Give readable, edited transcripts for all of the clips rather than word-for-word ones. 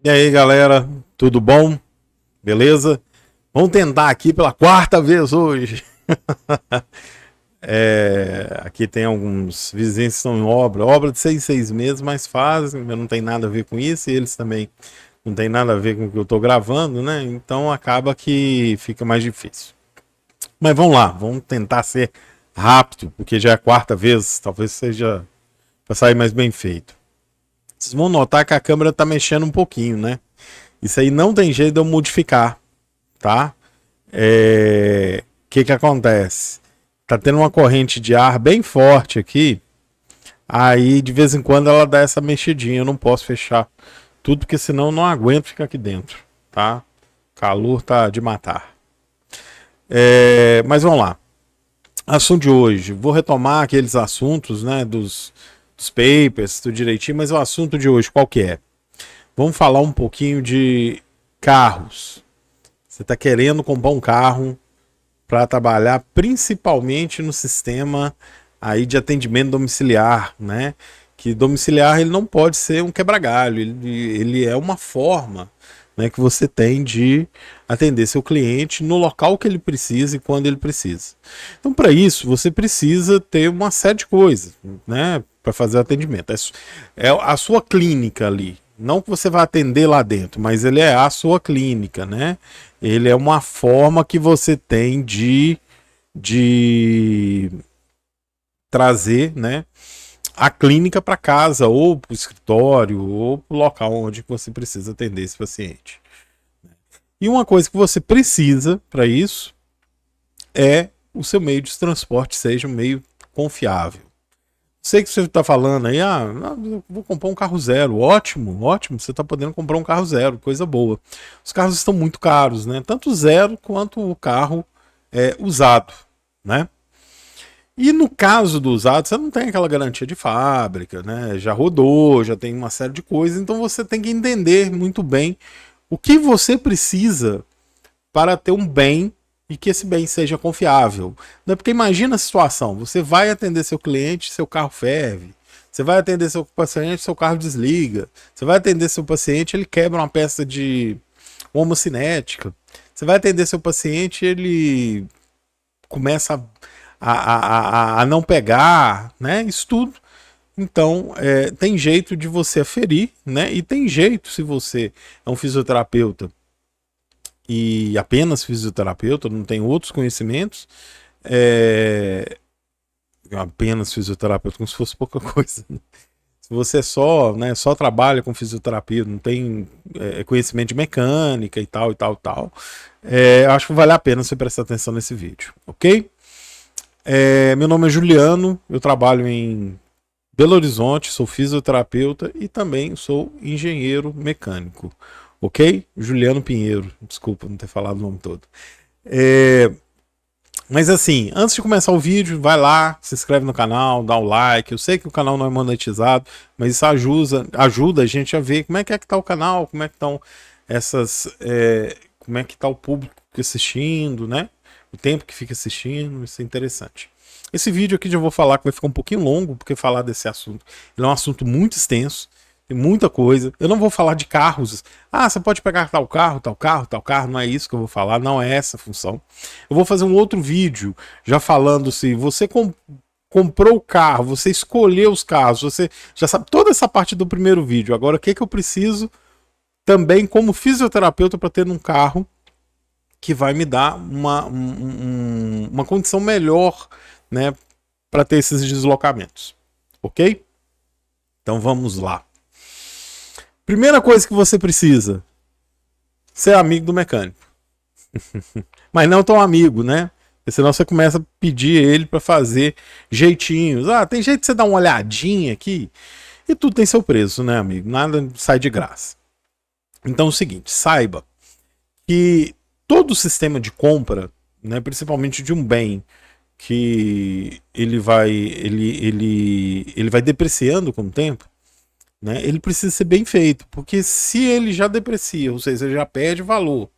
E aí, galera, tudo bom? Beleza? Vamos tentar aqui pela quarta vez hoje. Aqui tem alguns vizinhos que estão em obra de 6 meses, mas fazem, mas não tem nada a ver com isso, e eles também não tem nada a ver com o que eu estou gravando, né? Então acaba que fica mais difícil. Mas vamos lá, vamos tentar ser rápido, porque já é a quarta vez, talvez seja para sair mais bem feito. Vocês vão notar que a câmera está mexendo um pouquinho, né? Isso aí não tem jeito de eu modificar, tá? Que acontece? Tá tendo uma corrente de ar bem forte aqui, aí de vez em quando ela dá essa mexidinha, eu não posso fechar tudo porque senão eu não aguento ficar aqui dentro, tá? O calor tá de matar. Mas vamos lá. Assunto de hoje, vou retomar aqueles assuntos, né, dos papers, tudo direitinho, mas o assunto de hoje qual que é? Vamos falar um pouquinho de carros. Você está querendo comprar um carro para trabalhar principalmente no sistema aí de atendimento domiciliar, né? Que domiciliar ele não pode ser um quebra-galho, ele é uma forma, né, que você tem de atender seu cliente no local que ele precisa e quando ele precisa. Então, para isso, você precisa ter uma série de coisas, né, para fazer o atendimento. É a sua clínica ali. Não que você vai atender lá dentro, mas ele é a sua clínica, né? Ele é uma forma que você tem de trazer, né, a clínica para casa, ou para o escritório, ou para o local onde você precisa atender esse paciente. E uma coisa que você precisa para isso é o seu meio de transporte seja um meio confiável. Sei que você está falando aí, vou comprar um carro zero. Ótimo, ótimo, você está podendo comprar um carro zero, coisa boa. Os carros estão muito caros, né? Tanto zero quanto o carro usado, né? E no caso do usado, você não tem aquela garantia de fábrica, né? Já rodou, já tem uma série de coisas, então você tem que entender muito bem o que você precisa para ter um bem e que esse bem seja confiável. Não é porque imagina a situação, você vai atender seu cliente, seu carro ferve. Você vai atender seu paciente, seu carro desliga. Você vai atender seu paciente, ele quebra uma peça de homocinética. Você vai atender seu paciente, ele começa a não pegar, né? Isso tudo. Então, tem jeito de você aferir, né? E tem jeito, se você é um fisioterapeuta e apenas fisioterapeuta, não tem outros conhecimentos, apenas fisioterapeuta, como se fosse pouca coisa. Né? Se você só, né, só trabalha com fisioterapia, não tem conhecimento de mecânica e tal, eu acho que vale a pena você prestar atenção nesse vídeo, ok? Meu nome é Juliano, eu trabalho em Belo Horizonte, sou fisioterapeuta e também sou engenheiro mecânico, ok? Juliano Pinheiro, desculpa não ter falado o nome todo. Mas assim, antes de começar o vídeo, vai lá, se inscreve no canal, dá o like. Eu sei que o canal não é monetizado, mas isso ajuda a gente a ver como é que tá o canal, como é que estão como é que tá o público assistindo, né? O tempo que fica assistindo, isso é interessante. Esse vídeo aqui já vou falar que vai ficar um pouquinho longo, porque falar desse assunto, ele é um assunto muito extenso, tem muita coisa. Eu não vou falar de carros. Você pode pegar tal carro, tal carro, tal carro. Não é isso que eu vou falar, não é essa a função. Eu vou fazer um outro vídeo já falando se você comprou o carro, você escolheu os carros, você já sabe toda essa parte do primeiro vídeo. Agora, o que eu preciso também como fisioterapeuta para ter um carro que vai me dar uma condição melhor, né, para ter esses deslocamentos. Ok? Então vamos lá. Primeira coisa que você precisa, ser amigo do mecânico. Mas não tão amigo, né? Porque senão você começa a pedir ele para fazer jeitinhos. Tem jeito de você dar uma olhadinha aqui. E tudo tem seu preço, né, amigo? Nada sai de graça. Então é o seguinte, saiba que todo o sistema de compra, né, principalmente de um bem que ele vai depreciando com o tempo, né, ele precisa ser bem feito, porque se ele já deprecia, ou seja, ele já perde valor,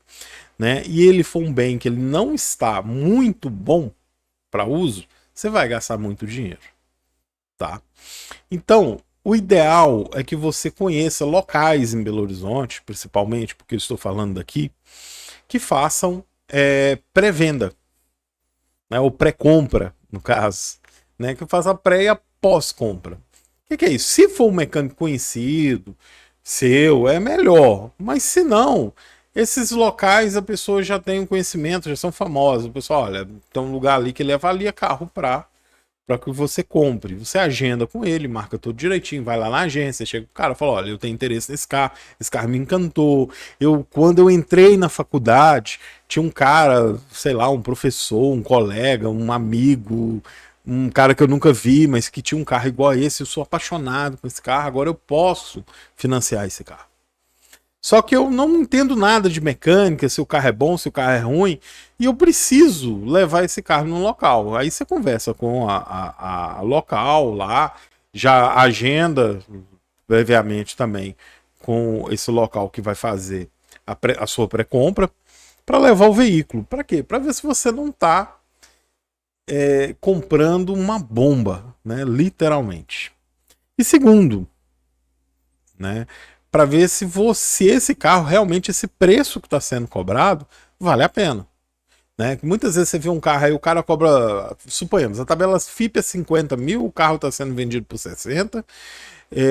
né, e ele for um bem que ele não está muito bom para uso, você vai gastar muito dinheiro, tá? Então, O ideal é que você conheça locais em Belo Horizonte, principalmente, porque eu estou falando daqui, que façam pré-venda, né, ou pré-compra, no caso, né, que faça a pré e a pós-compra. O que é isso? Se for um mecânico conhecido, seu, é melhor. Mas se não, esses locais a pessoa já tem um conhecimento, já são famosos. O pessoal, olha, tem um lugar ali que ele avalia carro para que você compre. Você agenda com ele, marca tudo direitinho, vai lá na agência, chega pro cara e fala: olha, eu tenho interesse nesse carro, esse carro me encantou. Quando eu entrei na faculdade, tinha um cara, sei lá, um professor, um colega, um amigo, um cara que eu nunca vi, mas que tinha um carro igual a esse. Eu sou apaixonado por esse carro, agora eu posso financiar esse carro. Só que eu não entendo nada de mecânica, se o carro é bom, se o carro é ruim, e eu preciso levar esse carro no local. Aí você conversa com a local lá, já agenda previamente também com esse local que vai fazer a sua pré-compra para levar o veículo. Para quê? Para ver se você não está comprando uma bomba, né? Literalmente. E segundo, né? Para ver se você, esse carro, realmente esse preço que está sendo cobrado, vale a pena. Né? Muitas vezes você vê um carro aí, o cara cobra, suponhamos, a tabela FIP é 50 mil, o carro está sendo vendido por 60.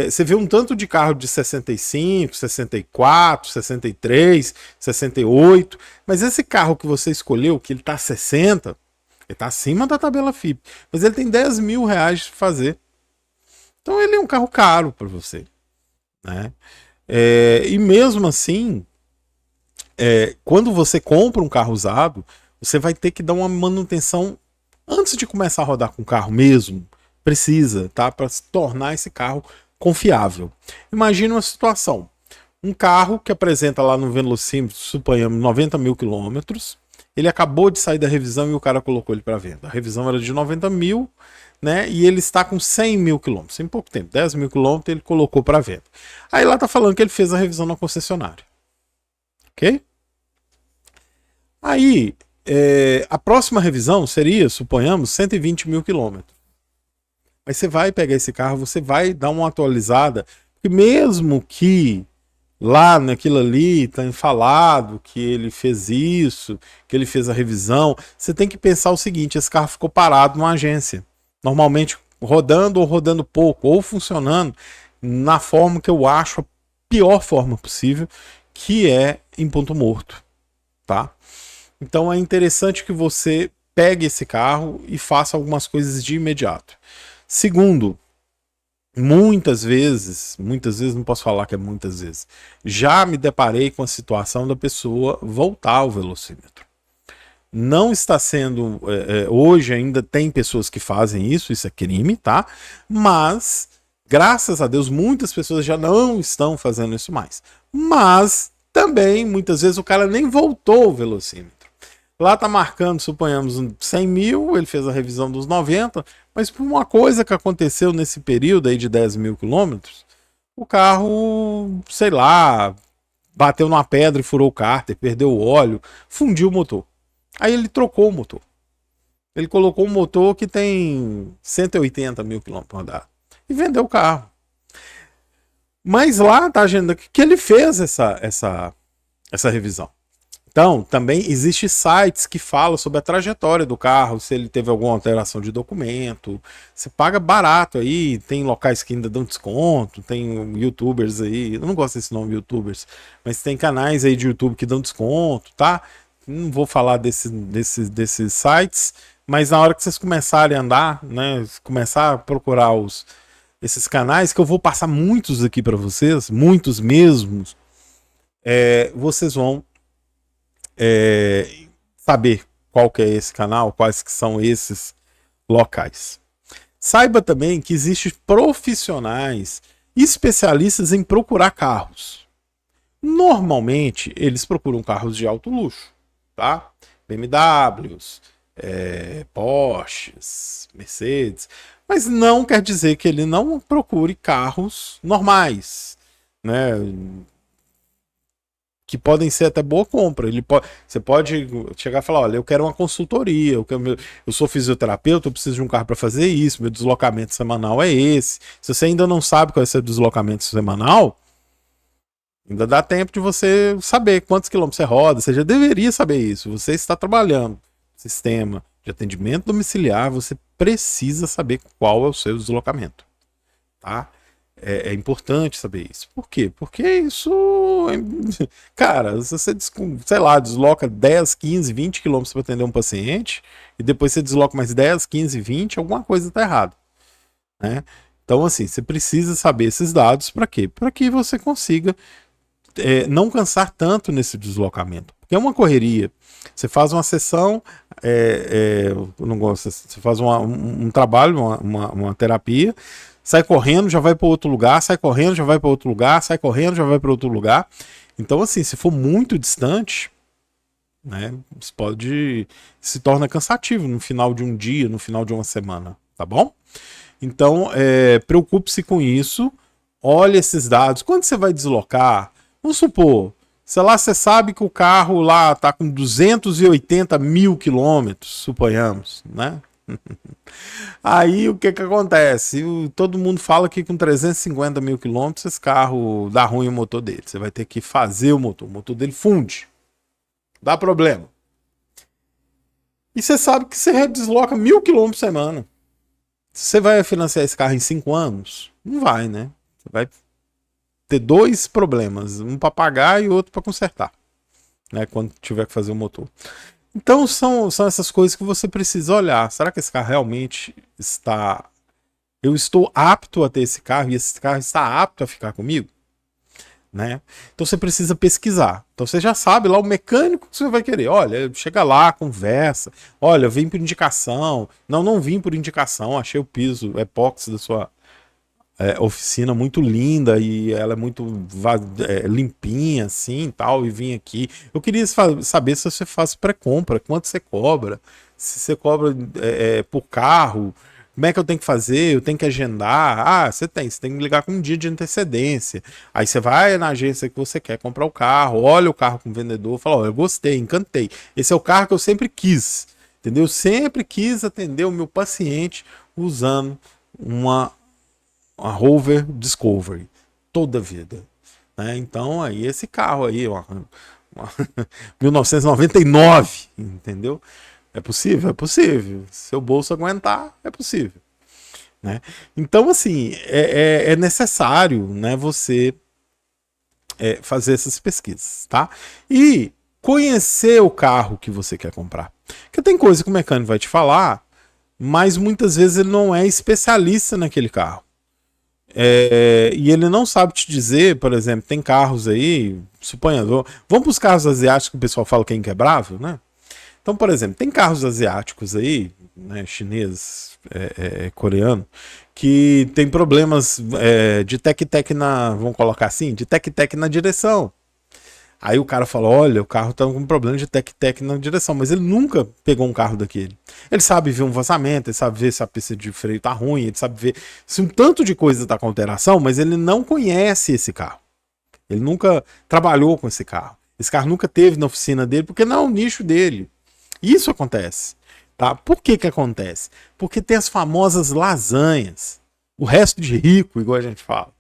Você vê um tanto de carro de 65, 64, 63, 68, mas esse carro que você escolheu, que ele está 60, ele está acima da tabela FIP, mas ele tem 10 mil reais de fazer. Então ele é um carro caro para você. Né? E mesmo assim, quando você compra um carro usado, você vai ter que dar uma manutenção antes de começar a rodar com o carro mesmo. Precisa, tá? Para se tornar esse carro confiável. Imagine uma situação. Um carro que apresenta lá no velocímetro, suponhamos, 90 mil quilômetros. Ele acabou de sair da revisão e o cara colocou ele para venda. A revisão era de 90 mil, né? E ele está com 100 mil quilômetros. Em pouco tempo, 10 mil quilômetros, ele colocou para venda. Aí lá tá falando que ele fez a revisão na concessionária. Ok? Aí, a próxima revisão seria, suponhamos, 120 mil quilômetros. Mas você vai pegar esse carro, você vai dar uma atualizada, porque mesmo que lá naquilo ali está falado que ele fez isso, que ele fez a revisão, você tem que pensar o seguinte: esse carro ficou parado numa agência, normalmente rodando ou rodando pouco, ou funcionando na forma que eu acho a pior forma possível, que é em ponto morto, tá? Então é interessante que você pegue esse carro e faça algumas coisas de imediato. Segundo, muitas vezes, não posso falar que é muitas vezes, já me deparei com a situação da pessoa voltar ao velocímetro. Não está sendo. Hoje ainda tem pessoas que fazem isso é crime, tá? Mas, graças a Deus, muitas pessoas já não estão fazendo isso mais. Mas também, muitas vezes, o cara nem voltou ao velocímetro. Lá tá marcando, suponhamos, 100 mil, ele fez a revisão dos 90, mas por uma coisa que aconteceu nesse período aí de 10 mil quilômetros, o carro, sei lá, bateu numa pedra e furou o cárter, perdeu o óleo, fundiu o motor. Aí ele trocou o motor. Ele colocou um motor que tem 180 mil quilômetros rodados e vendeu o carro. Mas lá tá a agenda que ele fez essa revisão. Então, também existe sites que falam sobre a trajetória do carro, se ele teve alguma alteração de documento. Você paga barato aí, tem locais que ainda dão desconto, tem youtubers aí, eu não gosto desse nome youtubers, mas tem canais aí de YouTube que dão desconto, tá? Não vou falar desses sites, mas na hora que vocês começarem a andar, né, começar a procurar esses canais, que eu vou passar muitos aqui para vocês, muitos mesmos, vocês vão saber qual que é esse canal, quais que são esses locais. Saiba também que existem profissionais especialistas em procurar carros. Normalmente, eles procuram carros de alto luxo, tá? BMWs, Porsches, Mercedes, mas não quer dizer que ele não procure carros normais, né? que podem ser até boa compra. Você pode chegar e falar, olha, eu quero uma consultoria, eu sou fisioterapeuta, eu preciso de um carro para fazer isso, meu deslocamento semanal é esse. Se você ainda não sabe qual é o seu deslocamento semanal, ainda dá tempo de você saber quantos quilômetros você roda. Você já deveria saber isso. Você está trabalhando no sistema de atendimento domiciliar, você precisa saber qual é o seu deslocamento, tá? É importante saber isso. Por quê? Porque isso, cara, se você, sei lá, desloca 10, 15, 20 quilômetros para atender um paciente e depois você desloca mais 10, 15, 20, alguma coisa está errada, né? Então, assim, você precisa saber esses dados para quê? Para que você consiga não cansar tanto nesse deslocamento. Porque é uma correria. Você faz uma sessão, eu não gosto, você faz um trabalho, uma terapia, sai correndo, já vai para outro lugar, sai correndo, já vai para outro lugar, sai correndo, já vai para outro lugar. Então, assim, se for muito distante, né, se torna cansativo no final de um dia, no final de uma semana, tá bom? Então, preocupe-se com isso, olhe esses dados. Quando você vai deslocar, vamos supor, sei lá, você sabe que o carro lá está com 280 mil quilômetros, suponhamos, né? Aí o que acontece? Todo mundo fala que com 350 mil quilômetros esse carro dá ruim o motor dele. Você vai ter que fazer o motor dele funde, dá problema. E você sabe que você desloca 1.000 quilômetros por semana. Você vai financiar esse carro em 5 anos? Não vai, né? Você vai ter 2 problemas, um para pagar e outro para consertar, né? Quando tiver que fazer o motor. Então são essas coisas que você precisa olhar. Será que esse carro realmente está... Eu estou apto a ter esse carro e esse carro está apto a ficar comigo? Né? Então você precisa pesquisar. Então você já sabe lá o mecânico que você vai querer. Olha, chega lá, conversa. Olha, eu vim por indicação. Não vim por indicação. Achei o piso epóxi da sua oficina muito linda e ela é muito limpinha assim tal, e vim aqui. Eu queria saber se você faz pré-compra, quanto você cobra, se você cobra por carro, como é que eu tenho que fazer, eu tenho que agendar. Você tem que ligar com um dia de antecedência. Aí você vai na agência que você quer comprar o carro, olha o carro com o vendedor, fala, olha, eu gostei, encantei, esse é o carro que eu sempre quis, entendeu? Eu sempre quis atender o meu paciente usando uma Rover Discovery toda a vida, né? Então aí esse carro aí, 1999, entendeu? É possível? É possível. Se seu bolso aguentar, é possível, né? Então assim, é necessário, né, você fazer essas pesquisas, tá? E conhecer o carro que você quer comprar. Porque tem coisa que o mecânico vai te falar, mas muitas vezes ele não é especialista naquele carro. E ele não sabe te dizer, por exemplo, tem carros aí, suponha, vamos para os carros asiáticos que o pessoal fala que é inquebrável, né? Então, por exemplo, tem carros asiáticos aí, né, chineses, coreano, que tem problemas de tec-tec vamos colocar assim, de tec-tec na direção. Aí o cara fala, olha, o carro tá com problema de tec-tec na direção, mas ele nunca pegou um carro daquele. Ele sabe ver um vazamento, ele sabe ver se a pista de freio tá ruim, ele sabe ver se um tanto de coisa tá com alteração, mas ele não conhece esse carro. Ele nunca trabalhou com esse carro. Esse carro nunca teve na oficina dele, porque não é o nicho dele. Isso acontece, tá? Por que acontece? Porque tem as famosas lasanhas, o resto de rico, igual a gente fala,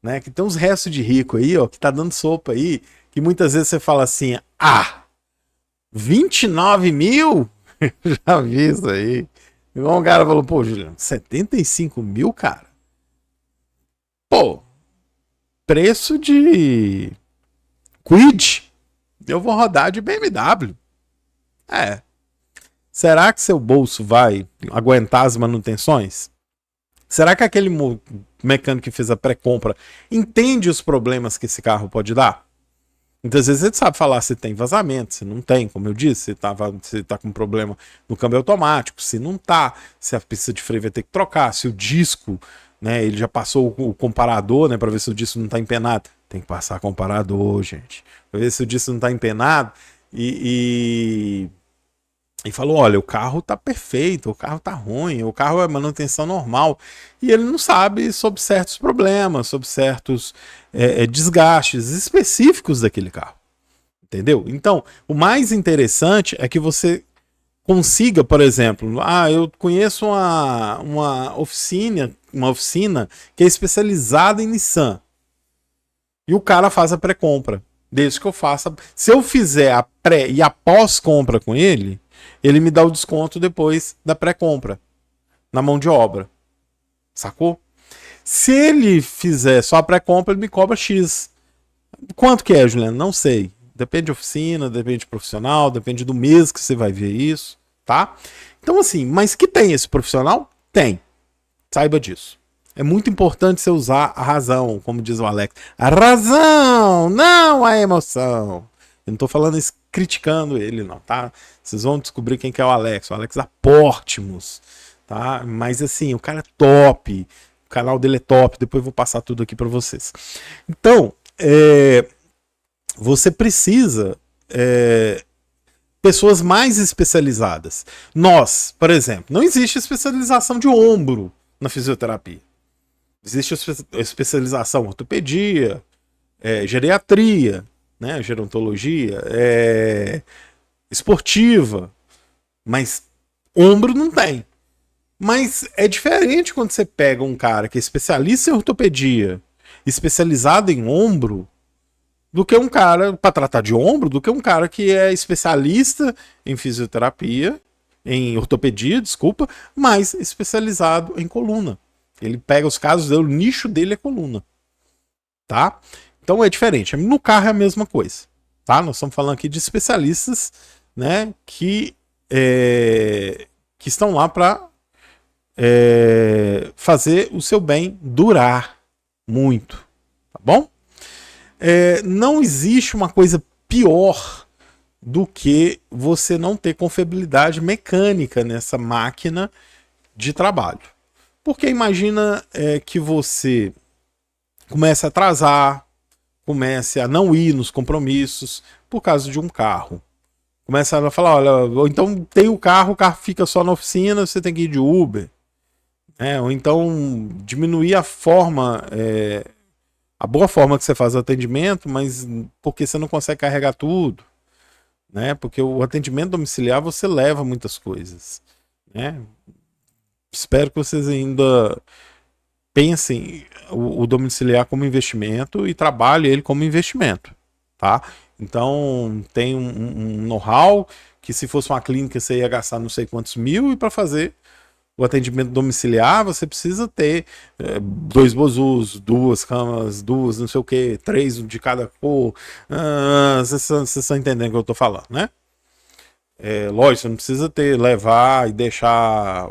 né? Que tem uns restos de rico aí, ó, que tá dando sopa aí, que muitas vezes você fala assim, 29 mil? Já vi isso aí. Igual um cara falou, pô, Juliano, 75 mil, cara? Pô, preço de Quid, eu vou rodar de BMW. Será que seu bolso vai aguentar as manutenções? Será que aquele mecânico que fez a pré-compra entende os problemas que esse carro pode dar? Muitas vezes ele sabe falar se tem vazamento, se não tem, como eu disse, se tá com problema no câmbio automático, se não tá, se a pista de freio vai ter que trocar, se o disco, né, ele já passou o comparador, né, para ver se o disco não tá empenado. Tem que passar comparador, gente, para ver se o disco não tá empenado e falou, olha, o carro tá perfeito, o carro tá ruim, o carro é manutenção normal. E ele não sabe sobre certos problemas, sobre certos desgastes específicos daquele carro. Entendeu? Então, o mais interessante é que você consiga, por exemplo, eu conheço uma oficina que é especializada em Nissan. E o cara faz a pré-compra. Desde que eu faça. Se eu fizer a pré e a pós-compra com ele, ele me dá o desconto depois da pré-compra. Na mão de obra. Sacou? Se ele fizer só a pré-compra, ele me cobra X. Quanto que é, Juliano? Não sei. Depende de oficina, depende de profissional, depende do mês que você vai ver isso, tá? Então assim, mas que tem esse profissional? Tem. Saiba disso. É muito importante você usar a razão, como diz o Alex. A razão, não a emoção. Eu não tô falando isso criticando ele, não, tá? Vocês vão descobrir quem que é o Alex Apórtimos, tá? Mas assim, o cara é top. O canal dele é top. Depois eu vou passar tudo aqui para vocês. Então, você precisa pessoas mais especializadas. Nós, por exemplo, não existe especialização de ombro na fisioterapia. Existe especialização em ortopedia, geriatria, né, gerontologia, esportiva, mas ombro não tem. Mas é diferente quando você pega um cara que é especialista em ortopedia, especializado em ombro, do que um cara, para tratar de ombro, do que um cara que é especialista em fisioterapia, em ortopedia, desculpa, mas especializado em coluna. Ele pega os casos dele, o nicho dele é coluna. Tá? Então é diferente. No carro é a mesma coisa. Tá? Nós estamos falando aqui de especialistas, né, que estão lá para fazer o seu bem durar muito. Tá bom? Não existe uma coisa pior do que você não ter confiabilidade mecânica nessa máquina de trabalho. Porque imagina que você comece a atrasar, comece a não ir nos compromissos por causa de um carro. Começa a falar, olha, então tem o carro fica só na oficina, você tem que ir de Uber. Ou então diminuir a forma, a boa forma que você faz o atendimento, mas porque você não consegue carregar tudo. Né? Porque o atendimento domiciliar você leva muitas coisas. Né? Espero que vocês ainda pensem o domiciliar como investimento e trabalhem ele como investimento, tá? Então tem um know-how que se fosse uma clínica você ia gastar não sei quantos mil, e para fazer o atendimento domiciliar você precisa ter 2 bozus, 2 camas, 2 não sei o que, 3 de cada cor. Vocês estão entendendo o que eu tô falando, né? Lógico, você não precisa levar e deixar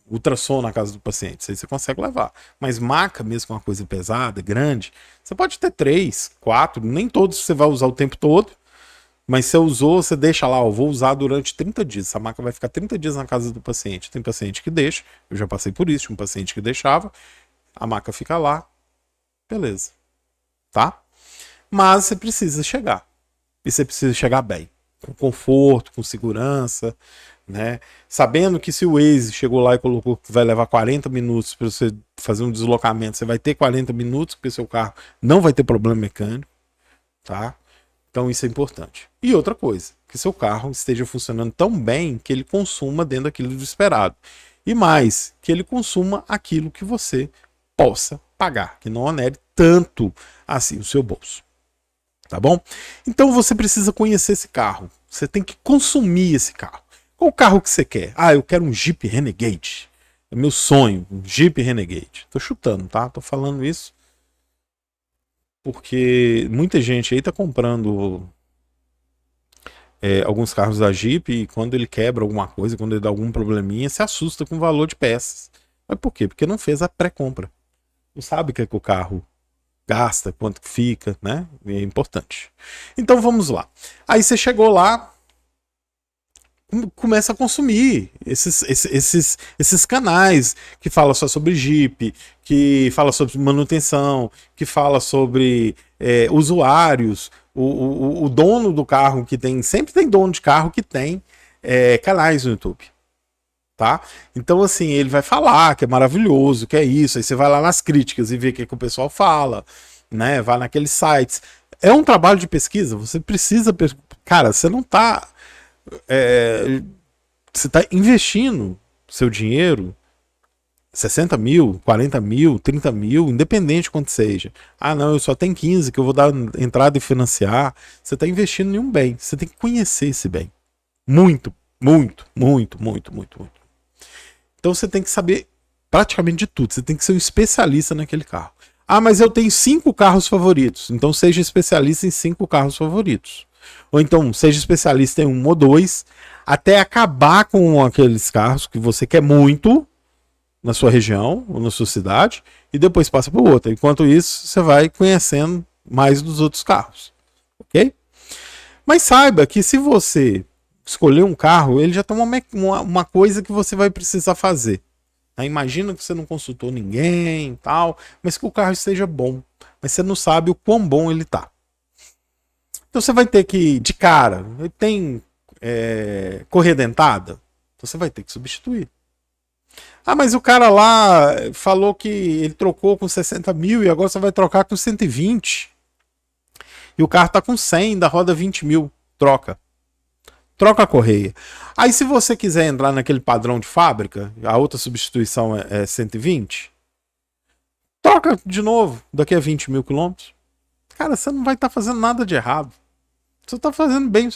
ultrassom na casa do paciente, isso aí você consegue levar. Mas maca, mesmo com uma coisa pesada, grande, você pode ter 3, 4, nem todos você vai usar o tempo todo, mas se você usou, você deixa lá, vou usar durante 30 dias. Essa maca vai ficar 30 dias na casa do paciente. Tem paciente que deixa, eu já passei por isso, tinha um paciente que deixava, a maca fica lá, beleza. Tá? Mas você precisa chegar. E você precisa chegar bem. Com conforto, com segurança, né? Sabendo que se o Waze chegou lá e colocou que vai levar 40 minutos para você fazer um deslocamento, você vai ter 40 minutos, porque seu carro não vai ter problema mecânico, tá? Então isso é importante. E outra coisa, que seu carro esteja funcionando tão bem que ele consuma dentro daquilo do esperado. E mais, que ele consuma aquilo que você possa pagar, que não onere tanto assim o seu bolso. Tá bom? Então você precisa conhecer esse carro. Você tem que consumir esse carro. Qual carro que você quer? Eu quero um Jeep Renegade. É meu sonho, um Jeep Renegade. Tô chutando, tá? Tô falando isso porque muita gente aí tá comprando alguns carros da Jeep e quando ele quebra alguma coisa, quando ele dá algum probleminha, se assusta com o valor de peças. Mas por quê? Porque não fez a pré-compra. Não sabe o que é que o carro gasta, quanto fica, né? É importante. Então vamos lá. Aí você chegou lá, começa a consumir esses canais que fala só sobre Jeep, que fala sobre manutenção, que fala sobre usuários, o dono do carro que tem, sempre tem dono de carro que tem canais no YouTube. Tá? Então assim, ele vai falar que é maravilhoso, que é isso, aí você vai lá nas críticas e vê o que o pessoal fala, né? Vai naqueles sites. É um trabalho de pesquisa, você precisa Cara, você não tá. Você tá investindo seu dinheiro 60 mil, 40 mil, 30 mil, independente de quanto seja. Ah, não, eu só tenho 15 que eu vou dar entrada e financiar. Você está investindo em um bem. Você tem que conhecer esse bem. Muito, muito, muito, muito, muito, muito. Então você tem que saber praticamente de tudo. Você tem que ser um especialista naquele carro. Ah, mas eu tenho 5 carros favoritos. Então seja especialista em 5 carros favoritos. Ou então seja especialista em 1 ou 2, até acabar com aqueles carros que você quer muito na sua região ou na sua cidade e depois passa para o outro. Enquanto isso, você vai conhecendo mais dos outros carros. Ok? Mas saiba que se você escolher um carro, ele já tem uma coisa que você vai precisar fazer. Imagina que você não consultou ninguém e tal, mas que o carro esteja bom. Mas você não sabe o quão bom ele tá. Então você vai ter que, de cara, ele tem correia dentada, então você vai ter que substituir. Ah, mas o cara lá falou que ele trocou com 60 mil e agora você vai trocar com 120. E o carro tá com 100, ainda roda 20 mil. Troca. Troca a correia. Aí se você quiser entrar naquele padrão de fábrica, a outra substituição é 120, troca de novo daqui a 20 mil quilômetros. Cara, você não vai estar fazendo nada de errado. Você tá fazendo bem.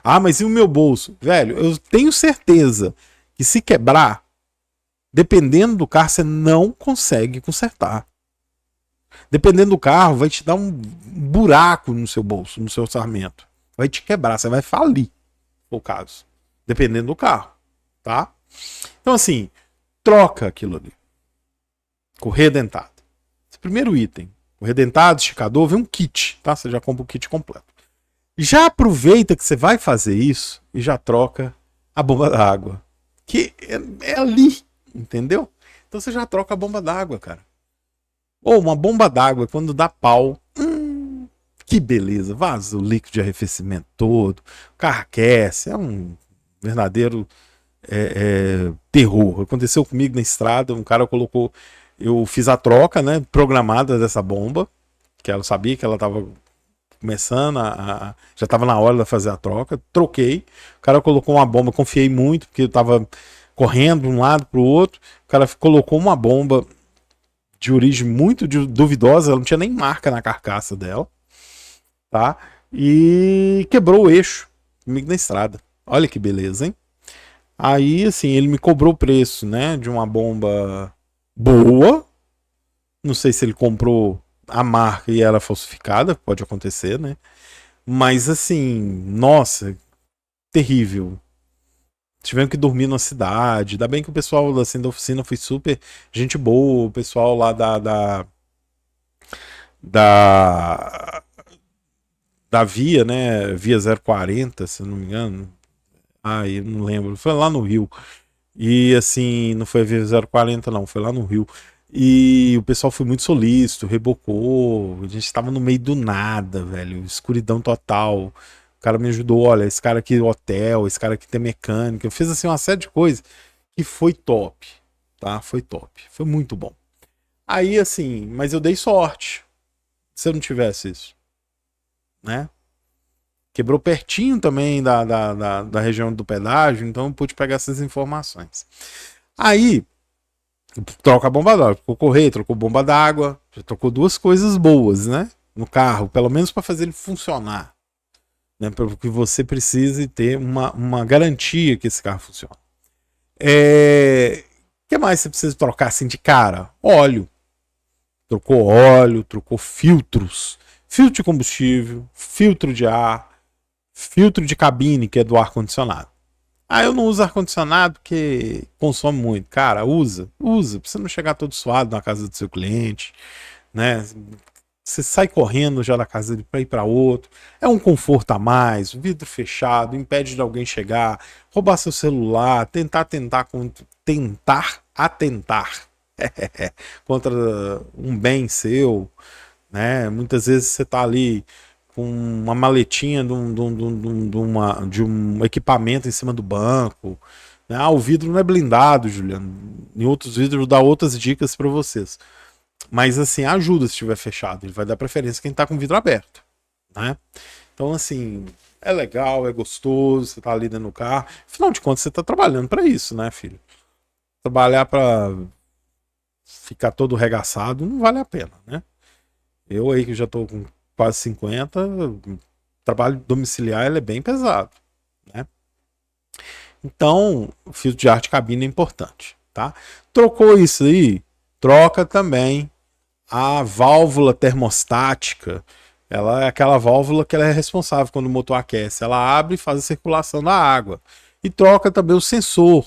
Ah, mas e o meu bolso? Velho, eu tenho certeza que se quebrar, dependendo do carro, você não consegue consertar. Dependendo do carro, vai te dar um buraco no seu bolso, no seu orçamento. Vai te quebrar, você vai falir, o caso. Dependendo do carro, tá? Então, assim, troca aquilo ali. Correia dentada. Esse primeiro item. Correia dentada, esticador, vem um kit, tá? Você já compra o kit completo. Já aproveita que você vai fazer isso e já troca a bomba d'água. Que é ali, entendeu? Então você já troca a bomba d'água, cara. Ou uma bomba d'água, quando dá pau, que beleza, vaza o líquido de arrefecimento todo, o carro aquece, é um verdadeiro terror. Aconteceu comigo na estrada, um cara colocou, eu fiz a troca, né, programada dessa bomba, que ela sabia que ela estava começando já estava na hora de fazer a troca, troquei, o cara colocou uma bomba, confiei muito, porque eu estava correndo de um lado para o outro, o cara colocou uma bomba de origem muito duvidosa, ela não tinha nem marca na carcaça dela, tá? E quebrou o eixo comigo na estrada. Olha que beleza, hein? Aí, assim, ele me cobrou o preço, né, de uma bomba boa. Não sei se ele comprou a marca e era falsificada, pode acontecer, né? Mas, assim, nossa, terrível. Tivemos que dormir na cidade. Ainda bem que o pessoal assim, da oficina foi super gente boa. O pessoal lá da, da Via, né? Via 040, se eu não me engano. Ah, eu não lembro. Foi lá no Rio. E assim, não foi a Via 040, não. Foi lá no Rio. E o pessoal foi muito solícito, rebocou. A gente estava no meio do nada, velho. Escuridão total. O cara me ajudou, olha, esse cara aqui hotel, esse cara aqui tem mecânica. Eu fiz assim uma série de coisas que foi top, tá? Foi top. Foi muito bom. Aí assim, mas eu dei sorte. Se eu não tivesse isso, né? Quebrou pertinho também da região do pedágio, então eu pude pegar essas informações. Aí, troca a bomba d'água, trocou correia, trocou bomba d'água, já trocou 2 coisas boas, né? No carro, pelo menos para fazer ele funcionar. Né, para que você precise ter uma garantia que esse carro funciona. O que mais você precisa trocar assim de cara? Óleo. Trocou óleo, trocou filtros. Filtro de combustível, filtro de ar, filtro de cabine, que é do ar-condicionado. Ah, eu não uso ar-condicionado porque consome muito. Cara, usa. Pra você não chegar todo suado na casa do seu cliente, né? Você sai correndo já da casa dele para ir para outro. É um conforto a mais, vidro fechado, impede de alguém chegar, roubar seu celular, tentar atentar contra um bem seu, né? Muitas vezes você tá ali com uma maletinha de um equipamento em cima do banco. Né? Ah, o vidro não é blindado, Juliano. Em outros vídeos eu dou outras dicas para vocês. Mas assim, ajuda se estiver fechado. Ele vai dar preferência a quem está com vidro aberto. Né? Então, assim, é legal, é gostoso, você tá ali dentro do carro. Afinal de contas, você tá trabalhando para isso, né, filho? Trabalhar para ficar todo regaçado não vale a pena, né? Eu aí que já tô com quase 50, trabalho domiciliar ele é bem pesado, né? Então, o filtro de ar de cabine é importante, tá? Trocou isso aí, troca também a válvula termostática. Ela é aquela válvula que ela é responsável quando o motor aquece. Ela abre e faz a circulação da água. E troca também o sensor,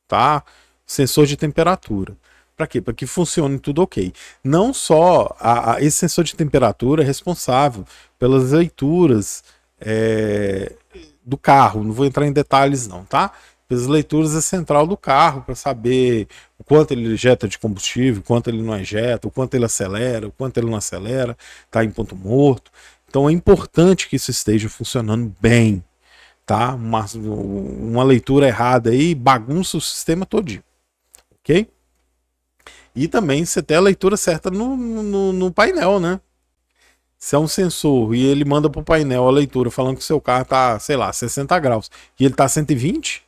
tá? Sensor de temperatura. Para quê? Para que funcione tudo ok. Não só esse sensor de temperatura é responsável pelas leituras do carro. Não vou entrar em detalhes não, tá? Pelas leituras da central do carro para saber o quanto ele injeta de combustível, o quanto ele não injeta, o quanto ele acelera, o quanto ele não acelera, está em ponto morto. Então é importante que isso esteja funcionando bem, tá? Uma leitura errada aí bagunça o sistema todinho, ok? E também você tem a leitura certa no painel, né? Se é um sensor e ele manda pro painel a leitura falando que o seu carro tá, sei lá, 60 graus e ele tá 120,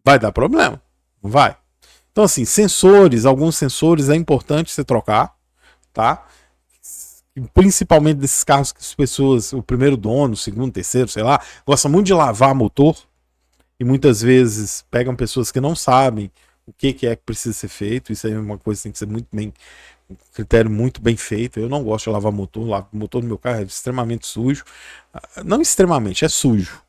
vai dar problema. Não vai? Então, assim, sensores, alguns sensores é importante você trocar, tá? Principalmente desses carros que as pessoas, o primeiro dono, o segundo, terceiro, sei lá, gostam muito de lavar motor e muitas vezes pegam pessoas que não sabem o que é que precisa ser feito. Isso aí é uma coisa que tem que ser muito bem, um critério muito bem feito. Eu não gosto de lavar motor, o motor do meu carro é extremamente sujo. Não extremamente, é sujo,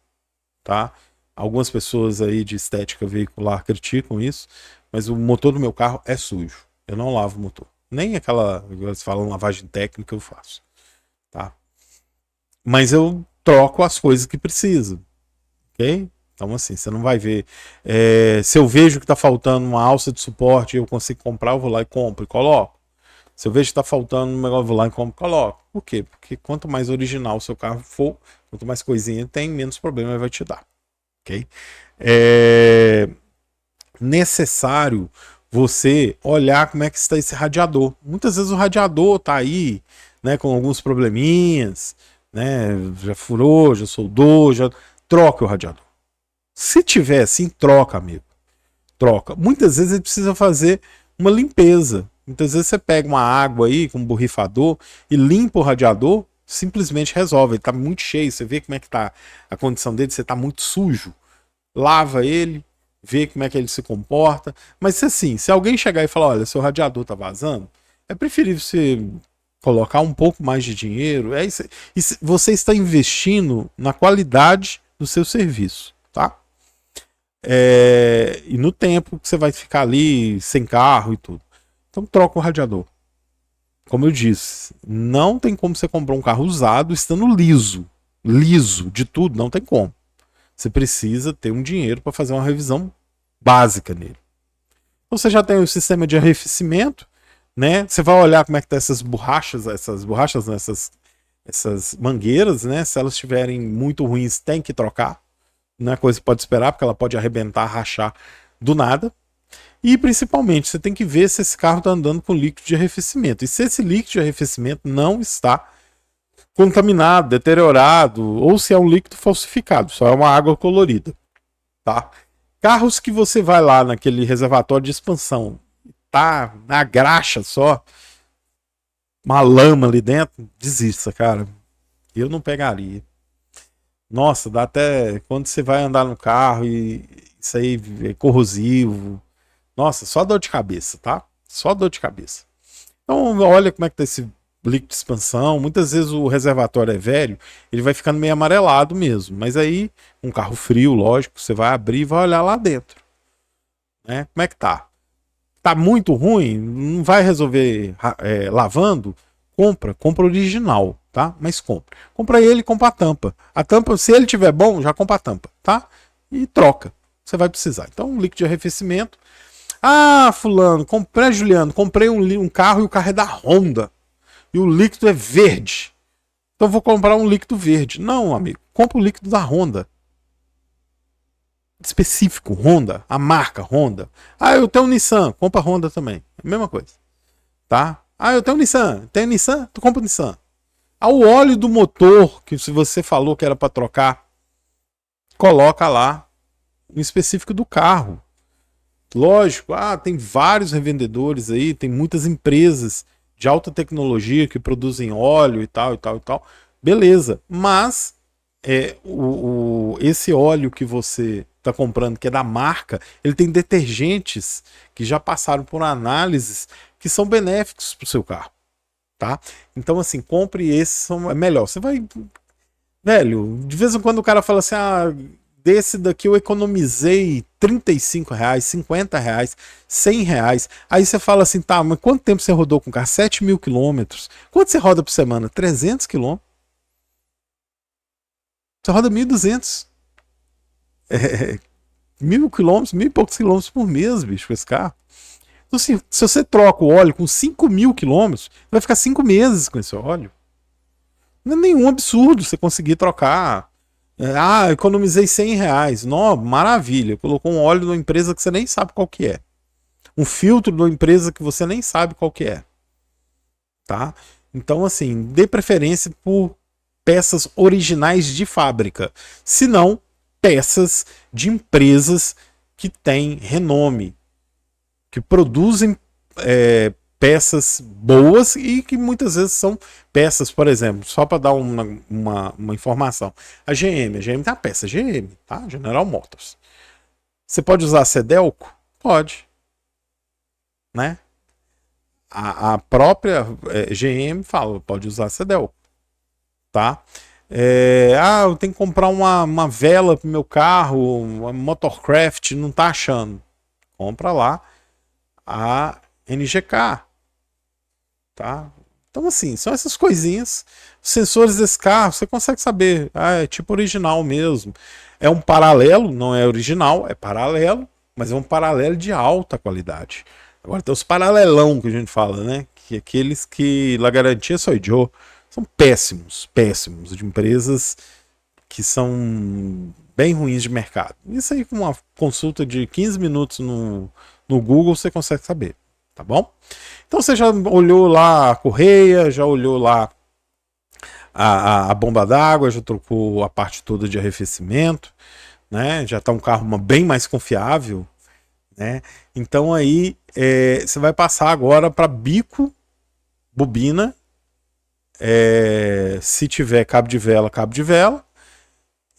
tá? Algumas pessoas aí de estética veicular criticam isso, mas o motor do meu carro é sujo. Eu não lavo o motor. Nem aquela, eles falam, lavagem técnica eu faço, tá? Mas eu troco as coisas que precisam, ok? Então assim, você não vai ver. Se eu vejo que está faltando uma alça de suporte e eu consigo comprar, eu vou lá e compro e coloco. Se eu vejo que está faltando um negócio, eu vou lá e compro e coloco. Por quê? Porque quanto mais original o seu carro for, quanto mais coisinha tem, menos problema ele vai te dar. Ok? É necessário você olhar como é que está esse radiador. Muitas vezes o radiador está aí, né, com alguns probleminhas, né, já furou, já soldou, já troca o radiador. Se tiver assim, troca, amigo. Troca. Muitas vezes ele precisa fazer uma limpeza. Muitas vezes você pega uma água aí com um borrifador e limpa o radiador, simplesmente resolve. Ele está muito cheio, você vê como é que está a condição dele, você está muito sujo. Lava ele, vê como é que ele se comporta. Mas assim, se alguém chegar e falar, olha, seu radiador tá vazando, é preferível você colocar um pouco mais de dinheiro. E você está investindo na qualidade do seu serviço, tá? E no tempo que você vai ficar ali sem carro e tudo. Então troca o radiador. Como eu disse, não tem como você comprar um carro usado estando liso. Liso de tudo, não tem como. Você precisa ter um dinheiro para fazer uma revisão básica nele. Então você já tem o sistema de arrefecimento, né? Você vai olhar como é que tá essas borrachas, essas mangueiras, né? Se elas estiverem muito ruins, tem que trocar. Não é coisa que pode esperar, porque ela pode arrebentar, rachar do nada. E principalmente, você tem que ver se esse carro está andando com líquido de arrefecimento. E se esse líquido de arrefecimento não está contaminado, deteriorado, ou se é um líquido falsificado, só é uma água colorida, tá? Carros que você vai lá naquele reservatório de expansão, tá na graxa só, uma lama ali dentro, desista, cara. Eu não pegaria. Nossa, dá até quando você vai andar no carro e isso aí é corrosivo. Nossa, só dor de cabeça, tá? Só dor de cabeça. Então, olha como é que tá esse líquido de expansão. Muitas vezes o reservatório é velho, ele vai ficando meio amarelado mesmo. Mas aí, um carro frio, lógico, você vai abrir e vai olhar lá dentro. Né? Como é que tá? Tá muito ruim? Não vai resolver lavando? Compra original, tá? Mas compra. Compra ele e compra a tampa. A tampa, se ele tiver bom, já compra a tampa, tá? E troca. Você vai precisar. Então, um líquido de arrefecimento. Ah, fulano, Juliano, comprei um carro e o carro é da Honda. E o líquido é verde. Então vou comprar um líquido verde. Não, amigo. Compra o líquido da Honda. Específico, Honda. A marca Honda. Ah, eu tenho um Nissan. Compra Honda também. É a mesma coisa. Tá? Ah, eu tenho um Nissan. Tem Nissan? Tu compra o Nissan. Ao óleo do motor, que se você falou que era para trocar, coloca lá o específico do carro. Lógico, tem vários revendedores aí, tem muitas empresas de alta tecnologia que produzem óleo e tal, e tal, e tal. Beleza, mas esse óleo que você está comprando, que é da marca, ele tem detergentes que já passaram por análises que são benéficos para o seu carro, tá? Então, assim, compre esse, é melhor. Você vai... Velho, de vez em quando o cara fala assim, desse daqui eu economizei R$ 35, R$ 50, R$ 100. Aí você fala assim, tá, mas quanto tempo você rodou com o carro? 7.000 quilômetros. Quanto você roda por semana? 300 quilômetros. Você roda 1.200. 1.000 quilômetros, 1.000 e poucos quilômetros por mês, bicho, com esse carro. Então, se você troca o óleo com 5.000 quilômetros, vai ficar 5 meses com esse óleo. Não é nenhum absurdo você conseguir trocar. Economizei R$ 100. Não, maravilha. Colocou um óleo de uma empresa que você nem sabe qual que é. Um filtro de uma empresa que você nem sabe qual que é. Tá? Então, assim, dê preferência por peças originais de fábrica. Se não, peças de empresas que têm renome, que produzem peças boas e que muitas vezes são peças, por exemplo, só para dar uma informação. A GM tem a peça GM, tá? General Motors. Você pode usar a Cedelco? Pode. Né? A própria GM fala, pode usar a Cedelco. Tá? Eu tenho que comprar uma vela pro meu carro, uma Motorcraft, não tá achando. Compra lá a NGK. Tá? Então, assim, são essas coisinhas. Os sensores desse carro, você consegue saber. É tipo original mesmo. É um paralelo, não é original, é paralelo, mas é um paralelo de alta qualidade. Agora tem os paralelão que a gente fala, né? Que aqueles que la garantia sou Joe. São péssimos, péssimos, de empresas que são bem ruins de mercado. Isso aí com uma consulta de 15 minutos no Google você consegue saber, tá bom? Então você já olhou lá a correia, já olhou lá a bomba d'água, já trocou a parte toda de arrefecimento, né? Já está um carro bem mais confiável, né? Então aí você vai passar agora para bico, bobina, se tiver cabo de vela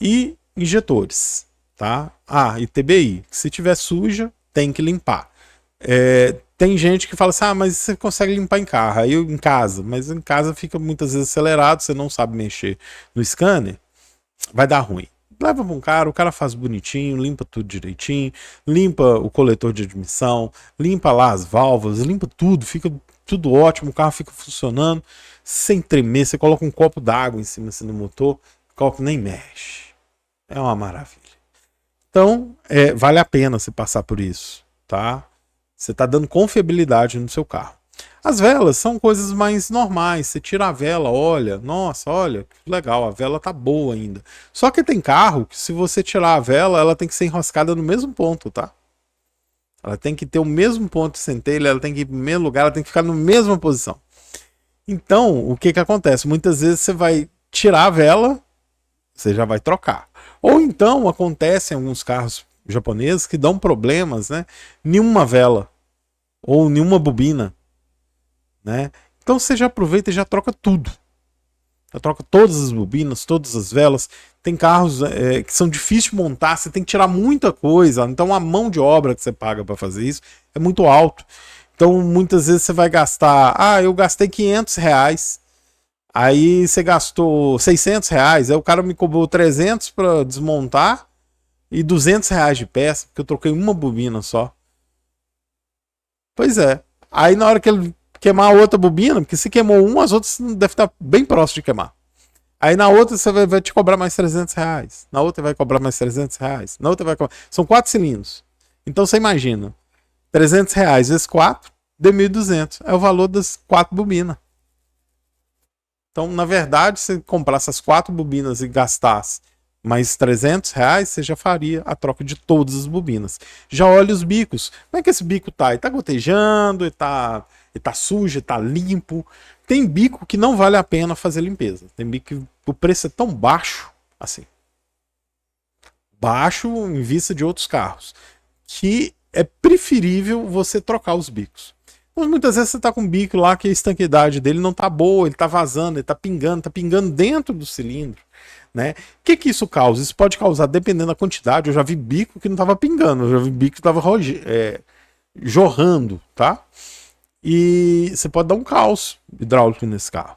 e injetores, tá? E TBI, se tiver suja tem que limpar. Tem gente que fala assim, mas você consegue limpar em casa, mas em casa fica muitas vezes acelerado, você não sabe mexer no scanner, vai dar ruim. Leva para um cara, o cara faz bonitinho, limpa tudo direitinho, limpa o coletor de admissão, limpa lá as válvulas, limpa tudo, fica tudo ótimo, o carro fica funcionando sem tremer, você coloca um copo d'água em cima assim, do motor, o copo nem mexe. É uma maravilha. Então, vale a pena você passar por isso, tá? Você está dando confiabilidade no seu carro. As velas são coisas mais normais. Você tira a vela, olha, nossa, olha, que legal, a vela tá boa ainda. Só que tem carro que se você tirar a vela, ela tem que ser enroscada no mesmo ponto, tá? Ela tem que ter o mesmo ponto de centelha, ela tem que ir no mesmo lugar, ela tem que ficar na mesma posição. Então, o que que acontece? Muitas vezes você vai tirar a vela, você já vai trocar. Ou então, acontece em alguns carros japoneses que dão problemas, né? Nenhuma vela ou nenhuma bobina, né? Então você já aproveita e já troca tudo. Já troca todas as bobinas, todas as velas. Tem carros que são difíceis de montar, você tem que tirar muita coisa. Então a mão de obra que você paga para fazer isso é muito alto. Então muitas vezes você vai gastar, eu gastei R$ 500. Aí você gastou R$ 600, aí o cara me cobrou 300 para desmontar e R$ 200 de peça, porque eu troquei uma bobina só. Pois é. Aí na hora que ele queimar a outra bobina, porque se queimou uma, as outras devem estar bem próximas de queimar. Aí na outra você vai te cobrar mais R$ 300. Na outra vai cobrar mais R$ 300. Na outra vai cobrar... São 4 cilindros. Então você imagina. R$ 300 vezes 4, deu 1.200. É o valor das 4 bobinas. Então, na verdade, se comprasse as 4 bobinas e gastasse Mas R$ 300 você já faria a troca de todas as bobinas. Já olha os bicos. Como é que esse bico tá? Ele tá gotejando, ele tá sujo, ele tá limpo. Tem bico que não vale a pena fazer limpeza. Tem bico que o preço é tão baixo, assim, baixo em vista de outros carros, que é preferível você trocar os bicos. Mas muitas vezes você tá com um bico lá que a estanqueidade dele não tá boa, ele tá vazando, ele tá pingando dentro do cilindro, né? O que isso causa? Isso pode causar, dependendo da quantidade, eu já vi bico que não tava pingando, eu já vi bico que tava jorrando, tá? E você pode dar um caos hidráulico nesse carro.